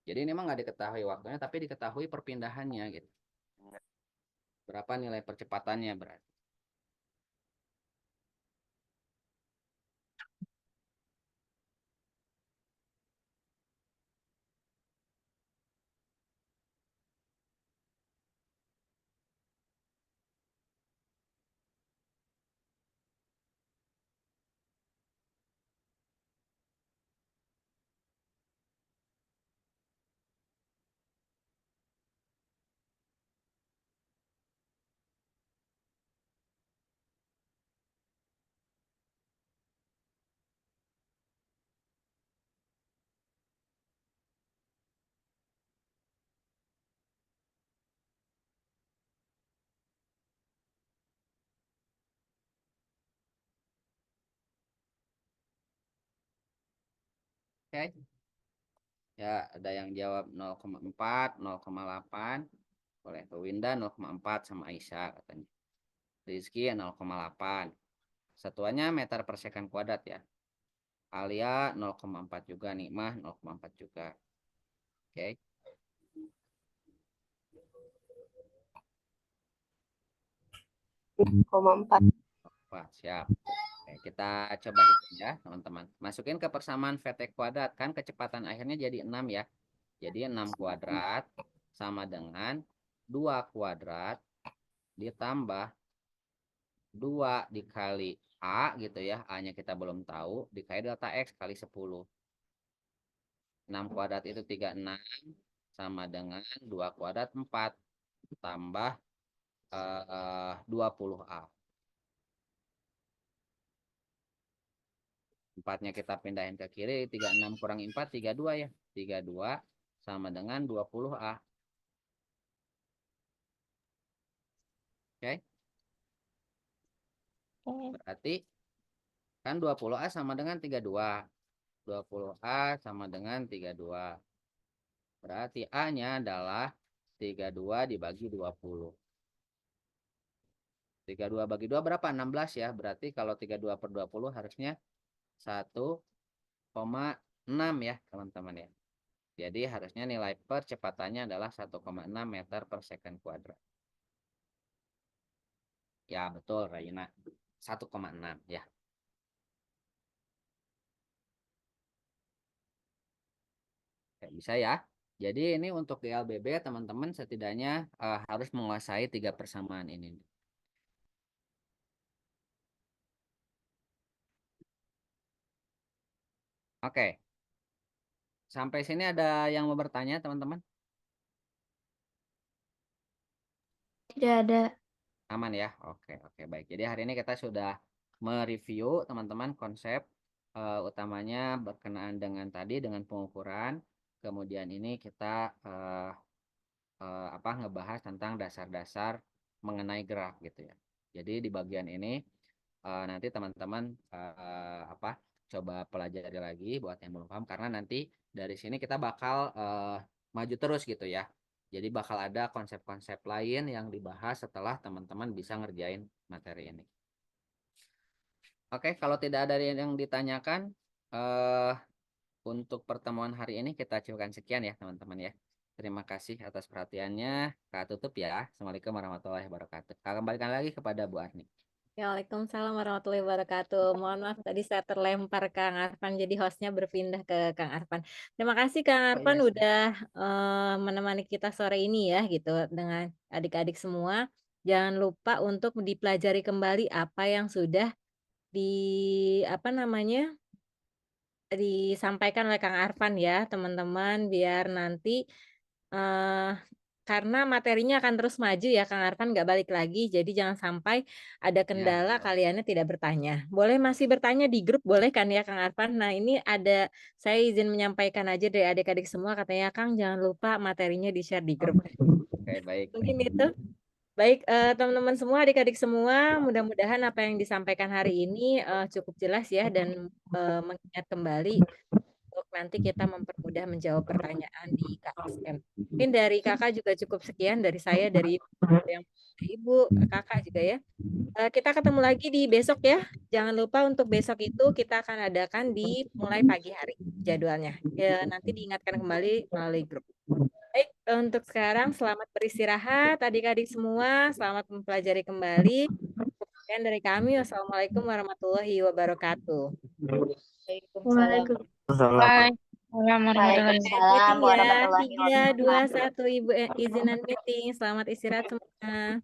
Jadi ini memang nggak diketahui waktunya tapi diketahui perpindahannya gitu. Berapa nilai percepatannya berarti. Oke. Ya, ada yang jawab 0,4, 0,8. Boleh ke Winda 0,4 sama Aisyah katanya. Rizky 0,8. Satuannya meter per second kuadrat ya. Alia 0,4 juga, Nikmah 0,4 juga. Oke. 0,4. Wah, siap. Oke, kita coba hitung ya, teman-teman. Masukin ke persamaan VT kuadrat kan kecepatan akhirnya jadi 6 ya. Jadi 6 kuadrat sama dengan 2 kuadrat ditambah 2 dikali A gitu ya. A-nya kita belum tahu, dikali delta X kali 10. 6 kuadrat itu 36 sama dengan 2 kuadrat 4 tambah 20A. 4-nya kita pindahin ke kiri, 36 kurangi 4, 32 ya. 32 sama dengan 20A. Oke. Berarti kan 20A sama dengan 32. 20A sama dengan 32. Berarti A-nya adalah 32 dibagi 20. 32 bagi 2 berapa? 16 ya. Berarti kalau 32 per 20 harusnya 1,6 ya teman-teman ya. Jadi harusnya nilai percepatannya adalah 1,6 meter per second kuadrat. Ya betul Raina, 1,6 ya. Oke, bisa ya. Jadi ini untuk di LBB teman-teman setidaknya harus menguasai 3 persamaan ini. Oke. Sampai sini ada yang mau bertanya teman-teman? Tidak ada. Aman ya? Oke, oke baik. Jadi hari ini kita sudah mereview teman-teman konsep utamanya berkenaan dengan tadi dengan pengukuran. Kemudian ini kita ngebahas tentang dasar-dasar mengenai gerak gitu ya. Jadi di bagian ini nanti teman-teman coba pelajari lagi buat yang belum paham karena nanti dari sini kita bakal maju terus gitu ya. Jadi bakal ada konsep-konsep lain yang dibahas setelah teman-teman bisa ngerjain materi ini. Oke, kalau tidak ada yang ditanyakan untuk pertemuan hari ini kita cukupkan sekian ya teman-teman ya. Terima kasih atas perhatiannya. Kak tutup ya. Assalamualaikum warahmatullahi wabarakatuh. Kak kembalikan lagi kepada Bu Arni. Waalaikumsalam warahmatullahi wabarakatuh. Mohon maaf tadi saya terlempar Kang Arfan jadi hostnya berpindah ke Kang Arfan. Terima kasih Kang Arfan iya. udah menemani kita sore ini ya gitu dengan adik-adik semua. Jangan lupa untuk dipelajari kembali apa yang sudah disampaikan oleh Kang Arfan ya teman-teman biar nanti karena materinya akan terus maju ya Kang Arfan nggak balik lagi jadi jangan sampai ada kendala kaliannya tidak bertanya. Boleh masih bertanya di grup boleh kan ya Kang Arfan. Nah ini ada saya izin menyampaikan aja dari adik-adik semua katanya Kang jangan lupa materinya di-share di grup. Oke, baik. Mungkin itu. Baik, teman-teman semua, adik-adik semua, mudah-mudahan apa yang disampaikan hari ini cukup jelas ya dan mengingat kembali untuk nanti kita mempermudah menjawab pertanyaan di KSM. Mungkin dari kakak juga cukup sekian dari saya, dari yang ibu, kakak juga ya. Kita ketemu lagi di besok ya. Jangan lupa untuk besok itu kita akan adakan di mulai pagi hari jadwalnya. Ya, nanti diingatkan kembali melalui grup. Baik, untuk sekarang selamat beristirahat adik-adik semua, selamat mempelajari kembali. Sekian dari kami, wassalamualaikum warahmatullahi wabarakatuh. Waalaikumsalam Meeting ya, warahmatullahi 3, 2, wabarakatuh. 1, Ibu izinan meeting. Selamat istirahat semua.